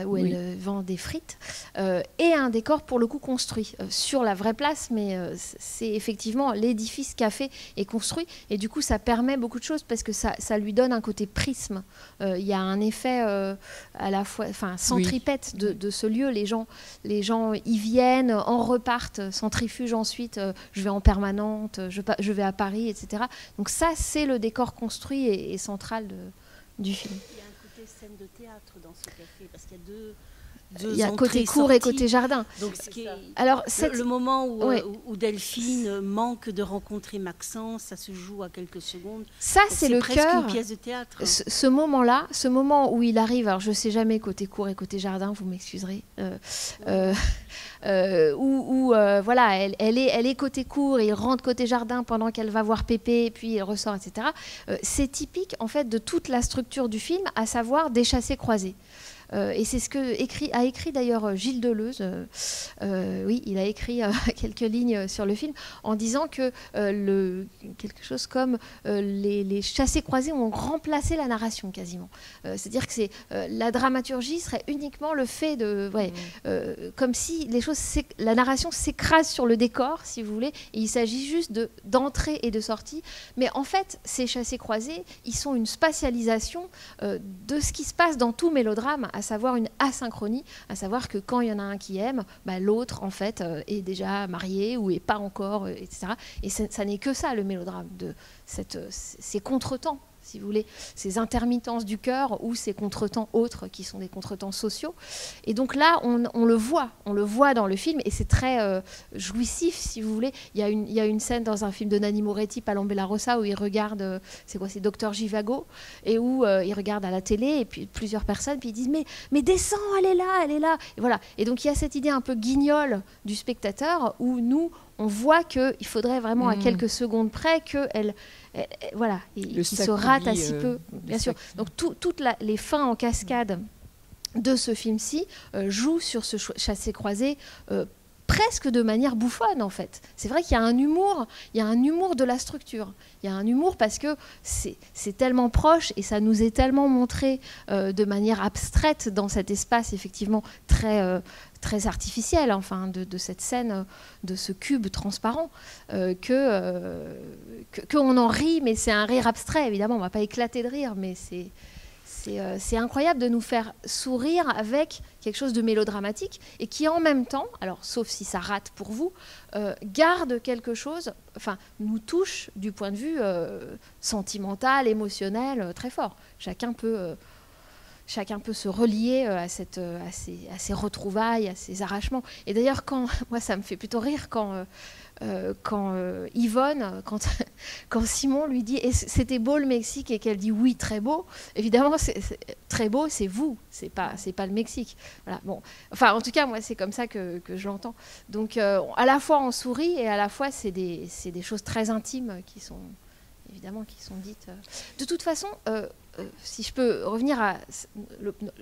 où elle vend des frites, et un décor pour le coup construit sur la vraie place, mais c'est effectivement l'édifice café est construit, et du coup ça permet beaucoup de choses parce que ça lui donne un côté prisme. Il y a un effet à la fois, centripète de ce lieu. Les gens y viennent, en repartent, centrifugent ensuite. Je vais en permanente, je vais à Paris, etc. Donc ça, c'est le décor construit et central du film. Il y a un côté scène de théâtre dans ce café, parce qu'il y a deux il y a côté cour et côté jardin. Donc, ce qui est alors, le moment où Delphine manque de rencontrer Maxence, ça se joue à quelques secondes. Ça, c'est le presque cœur. Une pièce de théâtre. Ce moment-là, ce moment où il arrive, alors je ne sais jamais côté cour et côté jardin, vous m'excuserez, voilà, elle est côté cour et il rentre côté jardin pendant qu'elle va voir Pépé, et puis il ressort, etc. C'est typique, en fait, de toute la structure du film, à savoir des chassés-croisés. Et c'est ce que a écrit d'ailleurs Gilles Deleuze. Oui, il a écrit quelques lignes sur le film en disant que quelque chose comme les chassés-croisés ont remplacé la narration quasiment. C'est-à-dire que la dramaturgie serait uniquement le fait de... comme si la narration s'écrase sur le décor, si vous voulez, et il s'agit juste d'entrée et de sortie. Mais en fait, ces chassés-croisés, ils sont une spatialisation de ce qui se passe dans tout mélodrame, à savoir une asynchronie, à savoir que quand il y en a un qui aime, l'autre en fait est déjà marié ou est pas encore, etc. Et ça n'est que ça le mélodrame, ces contretemps, si vous voulez, ces intermittences du cœur ou ces contretemps autres qui sont des contretemps sociaux. Et donc là, on le voit dans le film et c'est très jouissif, si vous voulez. Il y a une scène dans un film de Nanni Moretti, Palombe Rossa, où il regarde, c'est Docteur Zhivago, et où il regarde à la télé et puis plusieurs personnes, puis ils disent mais descends, elle est là. Et voilà. Et donc il y a cette idée un peu guignole du spectateur où nous, on voit qu'il faudrait vraiment à quelques secondes près qu'elle voilà, et qui se rate assez peu, bien sûr. Donc toutes les fins en cascade de ce film-ci jouent sur ce chassé-croisé presque de manière bouffonne en fait. C'est vrai qu'il y a un humour de la structure. Il y a un humour parce que c'est tellement proche et ça nous est tellement montré de manière abstraite dans cet espace effectivement très artificiel, enfin, de cette scène, de ce cube transparent, qu'on en rit, mais c'est un rire abstrait, évidemment, on ne va pas éclater de rire, mais c'est incroyable de nous faire sourire avec quelque chose de mélodramatique et qui en même temps, alors sauf si ça rate pour vous, garde quelque chose, enfin nous touche du point de vue sentimental, émotionnel, très fort. Chacun peut se relier à ces retrouvailles, à ces arrachements. Et d'ailleurs, moi ça me fait plutôt rire quand Yvonne, quand Simon lui dit « c'était beau le Mexique » et qu'elle dit « oui, très beau », évidemment, très beau, c'est vous, c'est pas le Mexique. Voilà, bon. Enfin, en tout cas, moi, c'est comme ça que je l'entends. Donc, à la fois, on sourit et à la fois, c'est des choses très intimes qui sont dites. De toute façon, si je peux revenir à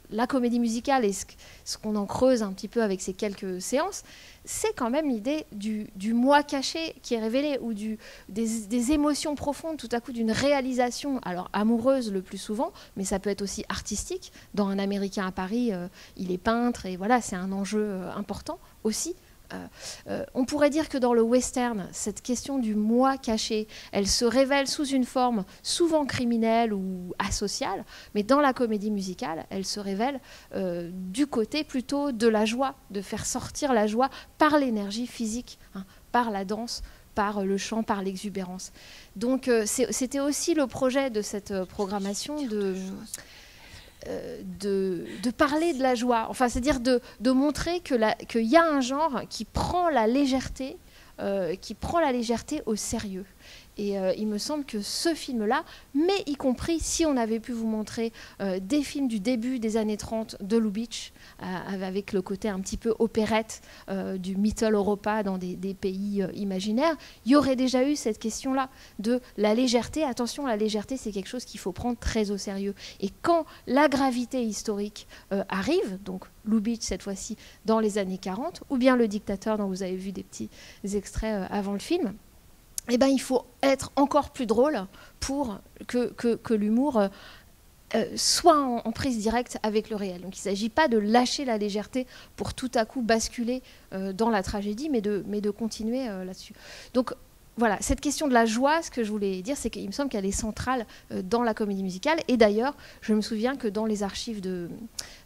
la comédie musicale et ce qu'on en creuse un petit peu avec ces quelques séances, c'est quand même l'idée du moi caché qui est révélé, ou des émotions profondes tout à coup d'une réalisation, alors amoureuse le plus souvent, mais ça peut être aussi artistique. Dans Un Américain à Paris, il est peintre, et voilà, c'est un enjeu important aussi. On pourrait dire que dans le western, cette question du moi caché, elle se révèle sous une forme souvent criminelle ou asociale, mais dans la comédie musicale, elle se révèle du côté plutôt de la joie, de faire sortir la joie par l'énergie physique, par la danse, par le chant, par l'exubérance. Donc c'était aussi le projet de cette programmation de parler de la joie, enfin, c'est-à-dire de montrer qu'il y a un genre qui prend la légèreté au sérieux. Et il me semble que ce film-là, mais y compris si on avait pu vous montrer des films du début des années 30 de Lubitsch, avec le côté un petit peu opérette du Mittel Europa dans des pays imaginaires, il y aurait déjà eu cette question-là de la légèreté. Attention, la légèreté, c'est quelque chose qu'il faut prendre très au sérieux. Et quand la gravité historique arrive, donc Lubitsch cette fois-ci dans les années 40, ou bien Le Dictateur dont vous avez vu des petits extraits avant le film, eh ben, il faut être encore plus drôle pour que l'humour soit en prise directe avec le réel. Donc il ne s'agit pas de lâcher la légèreté pour tout à coup basculer dans la tragédie, mais de continuer là-dessus. Donc voilà, cette question de la joie, ce que je voulais dire, c'est qu'il me semble qu'elle est centrale dans la comédie musicale. Et d'ailleurs, je me souviens que dans les archives de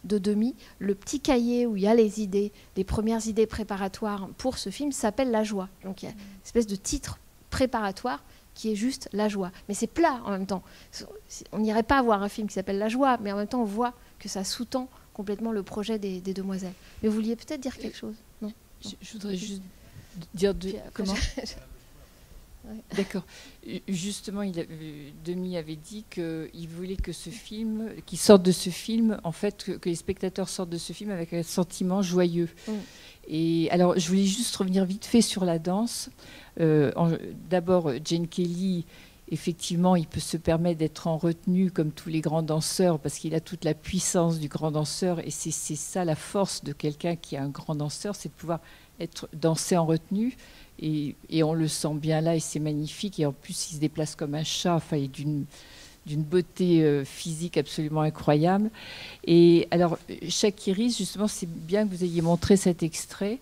Demy, le petit cahier où il y a les idées, les premières idées préparatoires pour ce film s'appelle La joie. Donc il y a une espèce de titre préparatoire qui est juste La joie. Mais c'est plat en même temps. On n'irait pas voir un film qui s'appelle La joie, mais en même temps on voit que ça sous-tend complètement le projet des Demoiselles. Mais vous vouliez peut-être dire quelque chose? Non, je voudrais juste dire comment Ouais. D'accord. Justement, Demy avait dit qu'il voulait que ce film, qu'il sorte de ce film, en fait, que les spectateurs sortent de ce film avec un sentiment joyeux. Et alors, je voulais juste revenir vite fait sur la danse. D'abord, Gene Kelly, effectivement, il peut se permettre d'être en retenue comme tous les grands danseurs parce qu'il a toute la puissance du grand danseur. Et c'est ça la force de quelqu'un qui est un grand danseur, c'est de pouvoir danser en retenue. Et on le sent bien là, et c'est magnifique. Et en plus, il se déplace comme un chat, enfin, il est d'une beauté physique absolument incroyable. Et alors, Chakiris, justement, c'est bien que vous ayez montré cet extrait.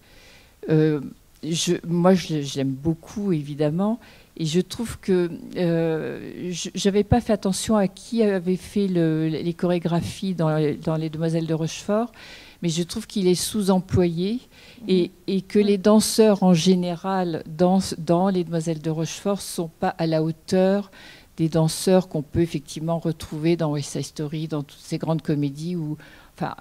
Moi, je l'aime beaucoup, évidemment. Et je trouve que je n'avais pas fait attention à qui avait fait les chorégraphies dans Les Demoiselles de Rochefort, mais je trouve qu'il est sous-employé et que les danseurs en général dans Les Demoiselles de Rochefort ne sont pas à la hauteur des danseurs qu'on peut effectivement retrouver dans West Side Story, dans toutes ces grandes comédies où, enfin,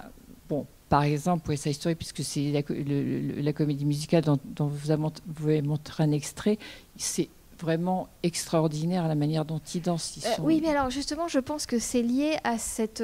bon, par exemple West Side Story, puisque c'est la comédie musicale dont vous avez montré un extrait, c'est vraiment extraordinaire la manière dont ils dansent. Oui, mais alors justement, je pense que c'est lié à cette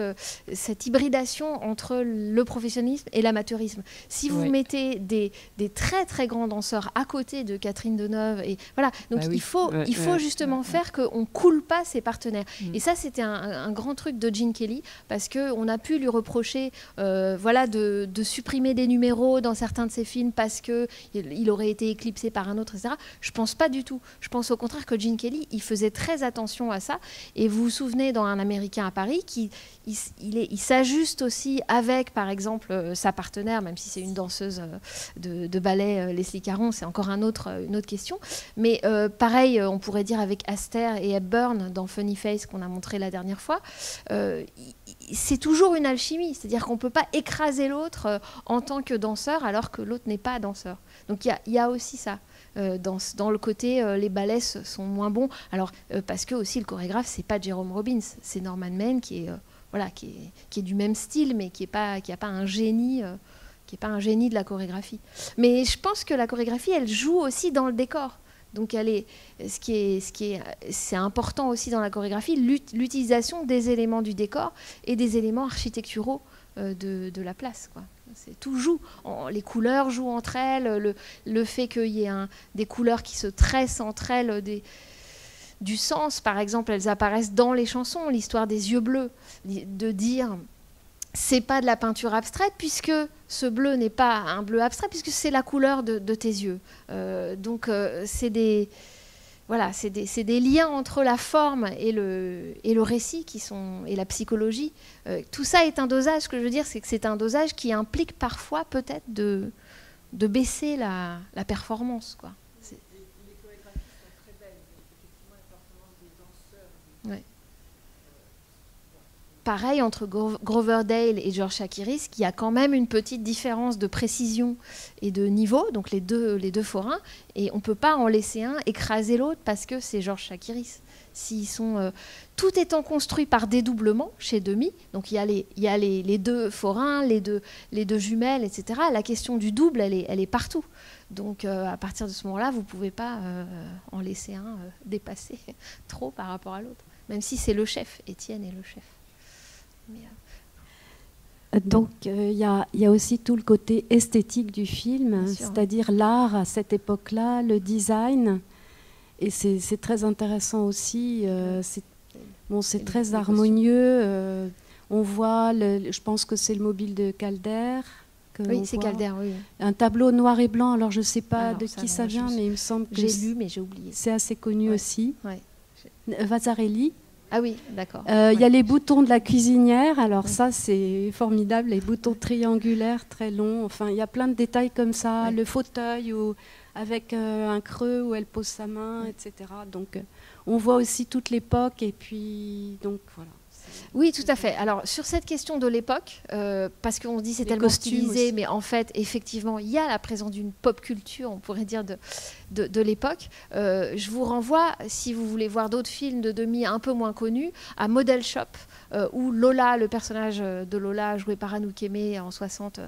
hybridation entre le professionnalisme et l'amateurisme. Si vous mettez des très très grands danseurs à côté de Catherine Deneuve, et voilà, donc il faut justement faire qu'on ne coule pas ses partenaires. Et ça, c'était un grand truc de Gene Kelly, parce qu'on a pu lui reprocher de supprimer des numéros dans certains de ses films parce qu'il aurait été éclipsé par un autre, etc. Je ne pense pas du tout. Je pense au contraire que Gene Kelly, il faisait très attention à ça. Et vous vous souvenez, dans Un Américain à Paris, il s'ajuste aussi avec, par exemple, sa partenaire, même si c'est une danseuse de ballet, Leslie Caron, c'est encore une autre question. Mais pareil, on pourrait dire avec Astaire et Hepburn dans Funny Face qu'on a montré la dernière fois. C'est toujours une alchimie, c'est-à-dire qu'on ne peut pas écraser l'autre en tant que danseur alors que l'autre n'est pas danseur. Donc il y a aussi ça. Dans le côté les ballets sont moins bons, alors parce que aussi le chorégraphe c'est pas Jerome Robbins, c'est Norman Mann qui est du même style mais qui a pas un génie de la chorégraphie. Mais je pense que la chorégraphie elle joue aussi dans le décor. Donc c'est important aussi dans la chorégraphie, l'utilisation des éléments du décor et des éléments architecturaux de la place, quoi. Tout joue. Les couleurs jouent entre elles, le fait qu'il y ait des couleurs qui se tressent entre elles, du sens, par exemple, elles apparaissent dans les chansons, l'histoire des yeux bleus, de dire c'est pas de la peinture abstraite puisque ce bleu n'est pas un bleu abstrait puisque c'est la couleur de tes yeux. Donc c'est des liens entre la forme et le récit et la psychologie. Tout ça est un dosage. Ce que je veux dire, c'est que c'est un dosage qui implique parfois peut-être de baisser la performance, quoi. Les chorégraphies sont très belles. Effectivement, la performance des danseurs. Ouais. Pareil entre Grover Dale et George Chakiris, qui a quand même une petite différence de précision et de niveau, donc les deux forains, et on ne peut pas en laisser un écraser l'autre parce que c'est George Chakiris. Tout étant construit par dédoublement chez Demy, donc il y a les deux forains, les deux jumelles, etc. La question du double, elle est partout. Donc à partir de ce moment-là, vous ne pouvez pas en laisser un dépasser trop par rapport à l'autre, même si c'est le chef, Étienne est le chef. Donc il y a aussi tout le côté esthétique du film, c'est-à-dire l'art à cette époque-là, le design, et c'est très intéressant aussi. C'est très harmonieux. On voit, je pense que c'est le mobile de Calder. Oui, c'est Calder, oui. Un tableau noir et blanc, alors je ne sais pas de qui ça vient, mais il me semble que j'ai lu, mais j'ai oublié. C'est assez connu aussi. Ouais. Vasarely. Ah oui, d'accord. Il y a les boutons de la cuisinière. Alors ça, c'est formidable. Les boutons triangulaires, très longs. Enfin, il y a plein de détails comme ça. Le fauteuil avec un creux où elle pose sa main, etc. Donc, on voit aussi toute l'époque. Et puis, donc, voilà. Oui, tout à fait. Alors, sur cette question de l'époque, parce qu'on dit c'est tellement stylisé, mais en fait, effectivement, il y a la présence d'une pop culture, on pourrait dire, de l'époque. Je vous renvoie, si vous voulez voir d'autres films de Demy un peu moins connus, à Model Shop, où Lola, le personnage de Lola, joué par Anouk Aimée en 60,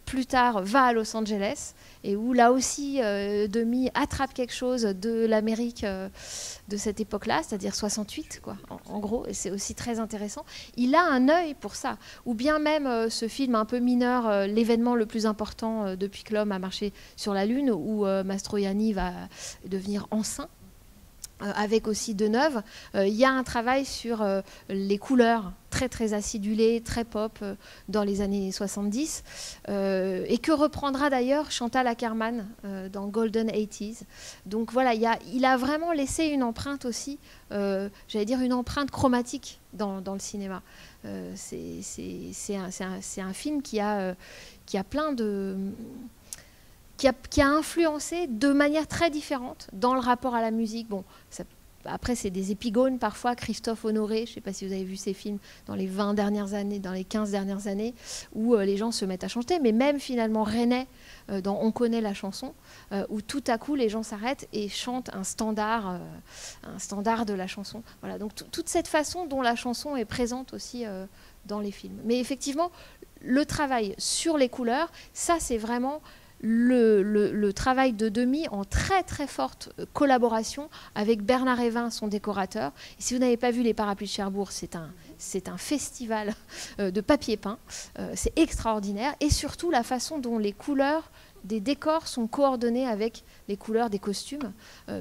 plus tard, va à Los Angeles, et où là aussi, Demy attrape quelque chose de l'Amérique de cette époque-là, c'est-à-dire 68, quoi, en gros, et c'est aussi très intéressant. Il a un œil pour ça, ou bien même ce film un peu mineur, l'événement le plus important depuis que l'homme a marché sur la Lune, où Mastroianni va devenir enceint, avec aussi Deneuve. Il y a un travail sur les couleurs très très acidulées, très pop dans les années 70, et que reprendra d'ailleurs Chantal Akerman dans Golden 80s. Donc voilà, il a vraiment laissé une empreinte aussi, j'allais dire une empreinte chromatique dans le cinéma. C'est un film qui a plein de... Qui a influencé de manière très différente dans le rapport à la musique. Bon, après, c'est des épigones parfois. Christophe Honoré, je ne sais pas si vous avez vu ces films dans les 20 dernières années, dans les 15 dernières années, où les gens se mettent à chanter. Mais même finalement, René, dans On connaît la chanson, où tout à coup, les gens s'arrêtent et chantent un standard de la chanson. Voilà, donc toute cette façon dont la chanson est présente aussi dans les films. Mais effectivement, le travail sur les couleurs, ça, c'est vraiment... Le travail de Demy en très très forte collaboration avec Bernard Évin, son décorateur. Et si vous n'avez pas vu Les Parapluies de Cherbourg, c'est un festival de papier peint. C'est extraordinaire. Et surtout la façon dont les couleurs des décors sont coordonnées avec les couleurs des costumes,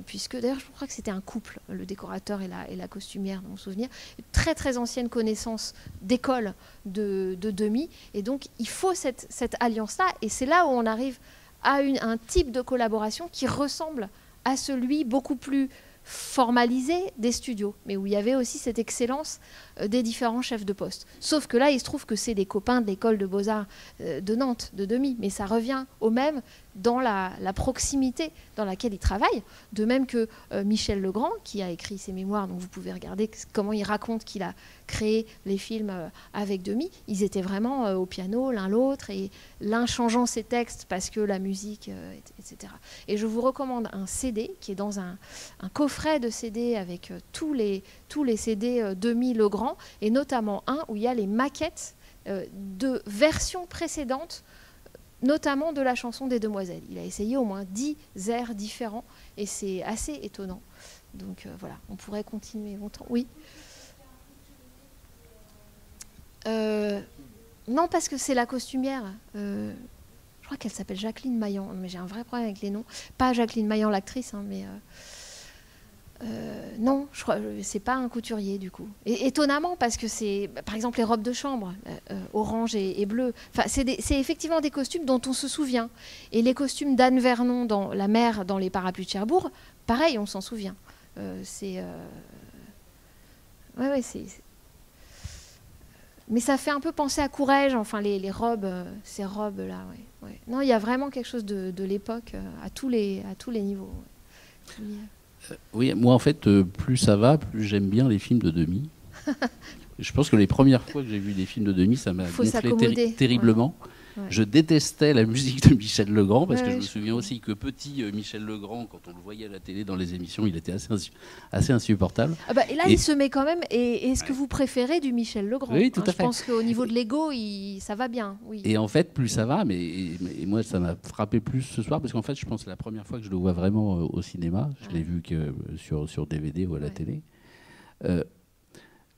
puisque d'ailleurs je crois que c'était un couple, le décorateur et la costumière, dans mon souvenir. Très très ancienne connaissance d'école de Demy, et donc il faut cette alliance-là, et c'est là où on arrive à un type de collaboration qui ressemble à celui beaucoup plus formalisé des studios, mais où il y avait aussi cette excellence des différents chefs de poste. Sauf que là, il se trouve que c'est des copains de l'école de Beaux-Arts de Nantes, de Demy, mais ça revient au même dans la proximité dans laquelle il travaille, de même que Michel Legrand, qui a écrit ses mémoires, donc vous pouvez regarder comment il raconte qu'il a créé les films avec Demy. Ils étaient vraiment au piano l'un l'autre, et l'un changeant ses textes parce que la musique, etc. Et je vous recommande un CD qui est dans un coffret de CD avec tous les CD Demy Legrand, et notamment un où il y a les maquettes de versions précédentes, notamment de la chanson des Demoiselles. Il a essayé au moins 10 airs différents, et c'est assez étonnant. Donc voilà, on pourrait continuer longtemps. Oui. Non, parce que c'est la costumière. Je crois qu'elle s'appelle Jacqueline Maillan, mais j'ai un vrai problème avec les noms. Pas Jacqueline Maillan, l'actrice, hein, mais... non, je crois, c'est pas un couturier du coup. Et étonnamment, parce que c'est, par exemple, les robes de chambre, orange et bleu. Enfin, c'est effectivement des costumes dont on se souvient. Et les costumes d'Anne Vernon dans La Mer, dans Les Parapluies de Cherbourg, pareil, on s'en souvient. Ouais, c'est. Mais ça fait un peu penser à Courrèges, enfin les robes, ces robes-là. Ouais. Non, il y a vraiment quelque chose de l'époque à tous les niveaux. Ouais. Oui, moi en fait, plus ça va, plus j'aime bien les films de Demy. Je pense que les premières fois que j'ai vu des films de Demy, ça m'a gonflé terriblement. Ouais. Je détestais la musique de Michel Legrand, parce que je me souviens aussi que petit Michel Legrand, quand on le voyait à la télé dans les émissions, il était assez insupportable. Ah bah, et là, il se met quand même. Et est-ce que vous préférez du Michel Legrand? Oui, tout à fait. Je pense qu'au niveau de l'ego, ça va bien. Oui. Et en fait, plus ça va, mais moi, ça m'a frappé plus ce soir, parce qu'en fait, je pense que c'est la première fois que je le vois vraiment au cinéma. Je l'ai vu que sur DVD ou à la télé.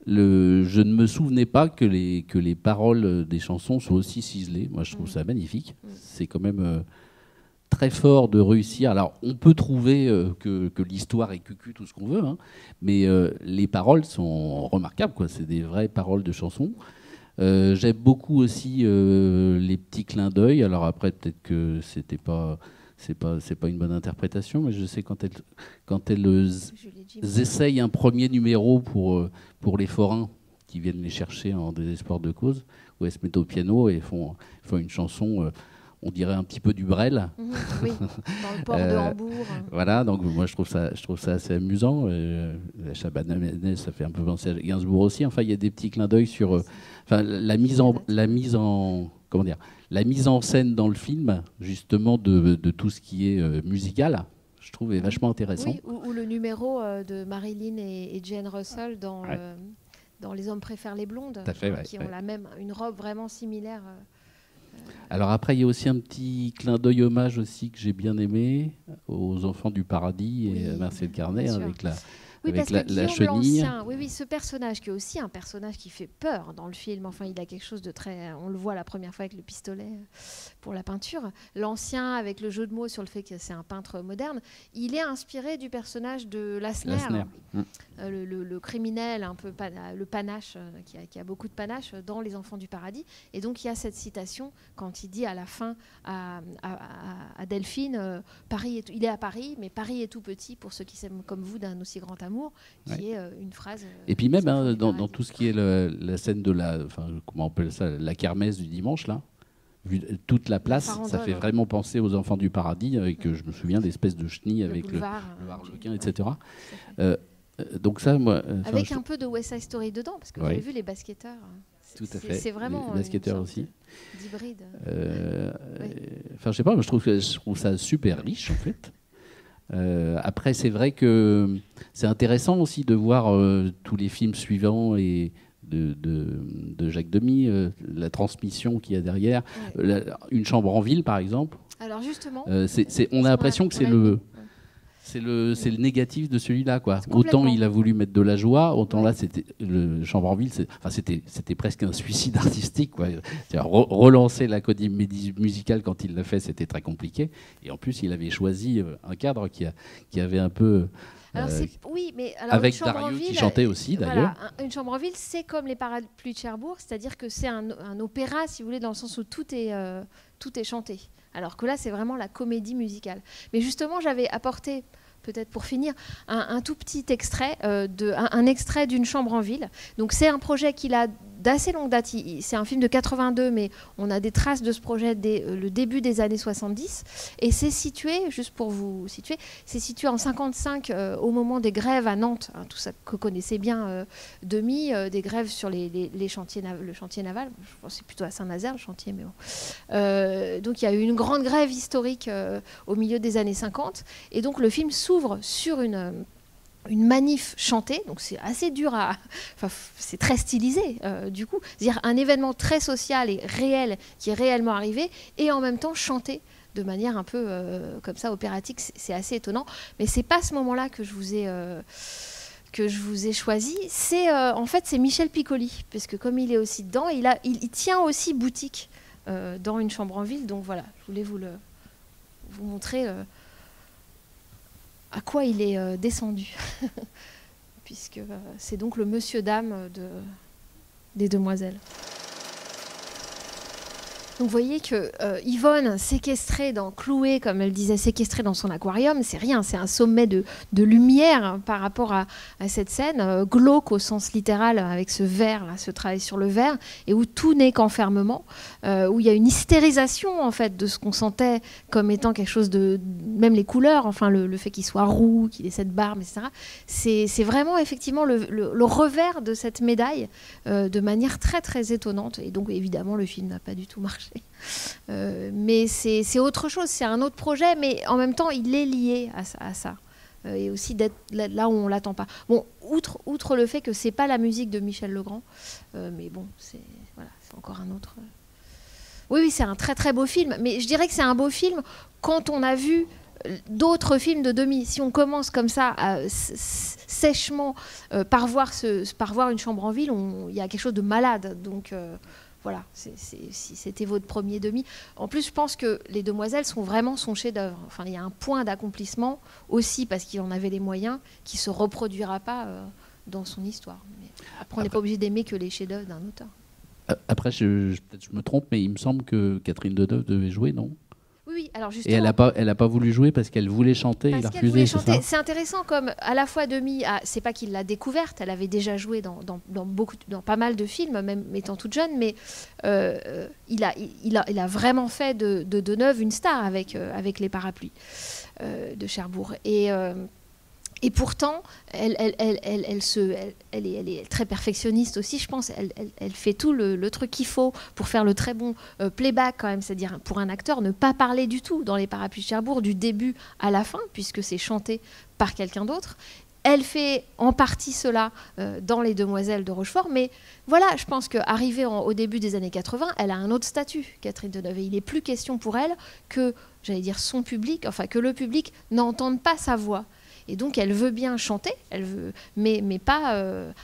Je ne me souvenais pas que les paroles des chansons sont aussi ciselées. Moi, je trouve ça magnifique. C'est quand même très fort de réussir. Alors, on peut trouver que l'histoire est cucu, tout ce qu'on veut, hein, mais les paroles sont remarquables, quoi. C'est des vraies paroles de chansons. J'aime beaucoup aussi les petits clins d'œil. Alors après, peut-être que c'est pas une bonne interprétation, mais je sais quand elles essayent un premier numéro pour pour les forains qui viennent les chercher en désespoir de cause, où elles se mettent au piano et font une chanson, on dirait un petit peu du Brel. Oui, dans le port de Hambourg. Voilà, donc moi je trouve ça assez amusant. La Chabanane, ça fait un peu penser à Gainsbourg aussi. Enfin, il y a des petits clins d'œil sur la mise en scène dans le film, justement, de tout ce qui est musical. Je trouve est vachement intéressant. Oui, ou le numéro de Marilyn et Jane Russell dans Les hommes préfèrent les blondes, qui ont une robe vraiment similaire. Alors après, il y a aussi un petit clin d'œil hommage aussi que j'ai bien aimé aux Enfants du Paradis et Marcel Carnet avec la chenille. Oui, ce personnage qui est aussi un personnage qui fait peur dans le film. Enfin, il a quelque chose de très... On le voit la première fois avec le pistolet pour la peinture. L'ancien, avec le jeu de mots sur le fait que c'est un peintre moderne, il est inspiré du personnage de Lassner. Le criminel, un peu le panache, qui a beaucoup de panache dans Les Enfants du Paradis. Et donc, il y a cette citation quand il dit à la fin à Delphine, il est à Paris, mais Paris est tout petit pour ceux qui s'aiment comme vous d'un aussi grand amour, qui est une phrase... Et puis même dans tout ce qui est la scène de comment on appelle ça, la kermesse du dimanche, là, vu toute la place, ça fait vraiment penser aux Enfants du Paradis, avec, je me souviens, d'espèces de chenilles avec le Harlequin, etc. Donc ça, moi... Avec un peu de West Side Story dedans, parce que vous avez vu les basketteurs. Tout à fait. C'est vraiment les basketteurs aussi. D'hybride. Enfin, je sais pas, je trouve ça super riche, en fait. Après, c'est vrai que c'est intéressant aussi de voir tous les films suivants et de Jacques Demy, la transmission qu'il y a derrière. Une chambre en ville, par exemple. Alors justement, on a l'impression que c'est le négatif de celui-là, quoi. Autant il a voulu mettre de la joie, autant là, c'était le chambre en ville, c'était presque un suicide artistique, quoi. Relancer la comédie musicale quand il l'a fait, c'était très compliqué. Et en plus, il avait choisi un cadre qui avait un peu... avec Dario qui chantait aussi, d'ailleurs. Une chambre en ville, c'est comme les Parapluies de Cherbourg, c'est-à-dire que c'est un opéra, si vous voulez, dans le sens où tout est chanté. Alors que là, c'est vraiment la comédie musicale. Mais justement, j'avais apporté, peut-être pour finir, un tout petit extrait, un extrait d'une chambre en ville. Donc c'est un projet qu'il a d'assez longue date. C'est un film de 82, mais on a des traces de ce projet dès le début des années 70. Et c'est situé, juste pour vous situer, c'est situé en 55 au moment des grèves à Nantes, tout ça que connaissait bien Demy, des grèves sur les chantiers, le chantier naval. Je pense que c'est plutôt à Saint-Nazaire le chantier, mais bon. Donc il y a eu une grande grève historique au milieu des années 50. Et donc le film s'ouvre sur une manif chantée, donc c'est assez dur c'est très stylisé du coup, c'est-à-dire un événement très social et réel qui est réellement arrivé et en même temps chanté de manière un peu comme ça opératique, c'est assez étonnant, mais c'est pas ce moment-là que je vous ai choisi, en fait c'est Michel Piccoli, parce que comme il est aussi dedans, il tient aussi boutique dans une chambre en ville, donc voilà, je voulais vous montrer à quoi il est descendu, puisque c'est donc le monsieur-dame des demoiselles. Donc vous voyez que Yvonne, séquestrée clouée, comme elle disait, séquestrée dans son aquarium, c'est rien, c'est un sommet de lumière par rapport à cette scène, glauque au sens littéral, avec ce verre, là, ce travail sur le verre, et où tout n'est qu'enfermement, où il y a une hystérisation en fait de ce qu'on sentait comme étant quelque chose de... Même les couleurs, enfin le fait qu'il soit roux, qu'il ait cette barbe, etc. C'est vraiment effectivement le revers de cette médaille de manière très très étonnante, et donc évidemment le film n'a pas du tout marché. Mais c'est autre chose, c'est un autre projet, mais en même temps il est lié à ça, et aussi d'être là où on l'attend pas. Bon, outre le fait que c'est pas la musique de Michel Legrand, mais bon, c'est encore un autre. Oui, c'est un très très beau film, mais je dirais que c'est un beau film quand on a vu d'autres films de Demy. Si on commence comme ça sèchement par voir une chambre en ville, il y a quelque chose de malade, donc. Voilà, si c'était votre premier Demy. En plus, je pense que Les Demoiselles sont vraiment son chef-d'œuvre. Enfin, il y a un point d'accomplissement aussi parce qu'il en avait les moyens qui se reproduira pas dans son histoire. Mais après, on n'est pas obligé d'aimer que les chefs-d'œuvre d'un auteur. Après, peut-être je me trompe, mais il me semble que Catherine Deneuve devait jouer, non ? Oui, oui. Alors justement, Et elle a pas voulu jouer parce qu'elle voulait chanter, il a refusé, c'est ça ? C'est intéressant, comme à la fois Demi, c'est pas qu'il l'a découverte, elle avait déjà joué dans pas mal de films, même étant toute jeune, mais il a vraiment fait de Deneuve une star avec les Parapluies de Cherbourg. Et pourtant, elle est très perfectionniste aussi, je pense. Elle fait tout le truc qu'il faut pour faire le très bon playback quand même. C'est-à-dire, pour un acteur, ne pas parler du tout dans les Parapluies de Cherbourg, du début à la fin, puisque c'est chanté par quelqu'un d'autre. Elle fait en partie cela dans Les Demoiselles de Rochefort. Mais voilà, je pense qu'arrivée au début des années 80, elle a un autre statut, Catherine Deneuve. Et il n'est plus question pour elle que, j'allais dire, son public, enfin que le public n'entende pas sa voix. Et donc, elle veut bien chanter, mais pas...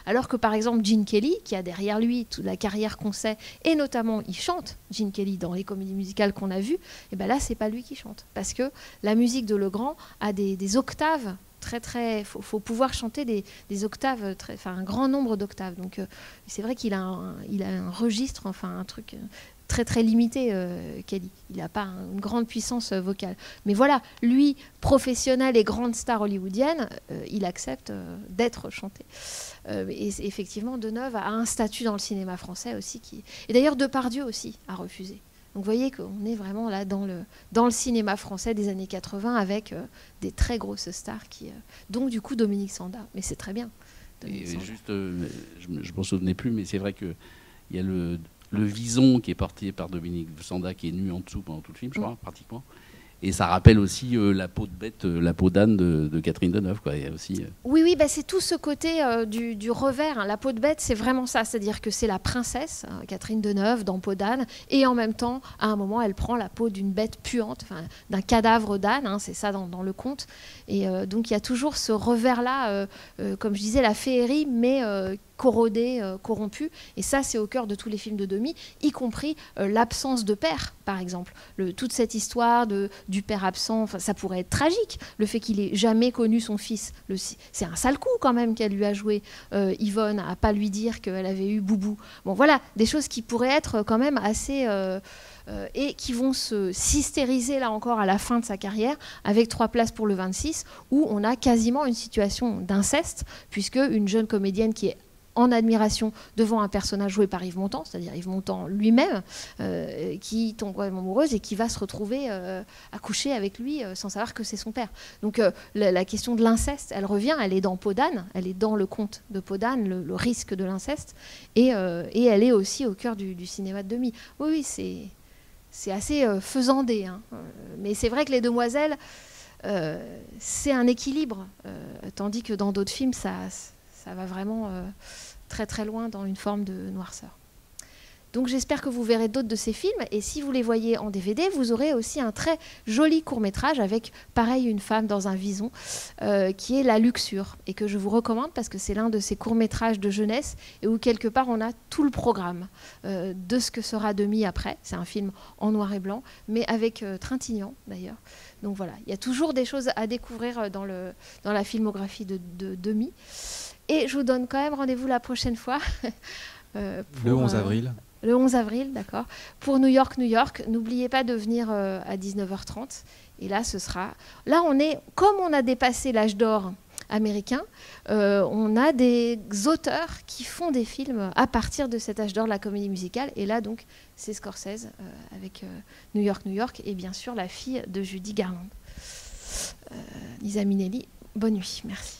alors que, par exemple, Gene Kelly, qui a derrière lui toute la carrière qu'on sait, et notamment, il chante, Gene Kelly, dans les comédies musicales qu'on a vues, et bien là, c'est pas lui qui chante. Parce que la musique de Legrand a des octaves très... faut pouvoir chanter des octaves, un grand nombre d'octaves. Donc, c'est vrai qu'il a un registre, enfin, un truc... très limité, Kelly. Il n'a pas une grande puissance vocale. Mais voilà, lui, professionnel et grande star hollywoodienne, il accepte d'être chanté. Et effectivement, Deneuve a un statut dans le cinéma français aussi. Et d'ailleurs, Depardieu aussi a refusé. Donc vous voyez qu'on est vraiment là dans le cinéma français des années 80 avec des très grosses stars, donc du coup Dominique Sanda. Mais c'est très bien. Et juste, je ne m'en souvenais plus, mais c'est vrai qu'il y a le vison qui est porté par Dominique Sanda, qui est nu en dessous pendant tout le film, je crois, pratiquement. Et ça rappelle aussi la peau de bête, la peau d'âne de Catherine Deneuve, quoi. Il y a aussi, Oui, c'est tout ce côté du revers. Hein. La peau de bête, c'est vraiment ça. C'est-à-dire que c'est la princesse, Catherine Deneuve, dans Peau d'âne. Et en même temps, à un moment, elle prend la peau d'une bête puante, d'un cadavre d'âne. Hein, c'est ça dans le conte. Et donc, il y a toujours ce revers-là, comme je disais, la féerie, mais... corrodé, corrompu, et ça c'est au cœur de tous les films de Demy, y compris l'absence de père, par exemple. Toute cette histoire du père absent, ça pourrait être tragique, le fait qu'il ait jamais connu son fils. C'est un sale coup quand même qu'elle lui a joué, Yvonne, à pas lui dire qu'elle avait eu Boubou. Bon voilà, des choses qui pourraient être quand même assez... et qui vont se systériser là encore à la fin de sa carrière avec 3 places pour le 26, où on a quasiment une situation d'inceste, puisque une jeune comédienne qui est en admiration devant un personnage joué par Yves Montand, c'est-à-dire Yves Montand lui-même, qui tombe vraiment amoureuse et qui va se retrouver à coucher avec lui sans savoir que c'est son père. Donc la question de l'inceste, elle revient, elle est dans Peau d'âne, elle est dans le conte de Peau d'âne, le risque de l'inceste, et elle est aussi au cœur du cinéma de Demy. Oui, c'est assez faisandé, hein. Mais c'est vrai que Les Demoiselles, c'est un équilibre, tandis que dans d'autres films, ça va vraiment très très loin dans une forme de noirceur. Donc j'espère que vous verrez d'autres de ces films, et si vous les voyez en DVD, vous aurez aussi un très joli court-métrage avec, pareil, une femme dans un vison, qui est La Luxure, et que je vous recommande parce que c'est l'un de ces courts-métrages de jeunesse, et où quelque part on a tout le programme de ce que sera Demy après. C'est un film en noir et blanc, mais avec Trintignant d'ailleurs. Donc voilà, il y a toujours des choses à découvrir dans la filmographie de Demy. Et je vous donne quand même rendez-vous la prochaine fois. Le 11 avril. Le 11 avril, d'accord. Pour New York, New York. N'oubliez pas de venir à 19h30. Et là, Là, comme on a dépassé l'âge d'or américain, on a des auteurs qui font des films à partir de cet âge d'or de la comédie musicale. Et là, donc, c'est Scorsese avec New York, New York. Et bien sûr, la fille de Judy Garland. Lisa Minnelli, bonne nuit. Merci.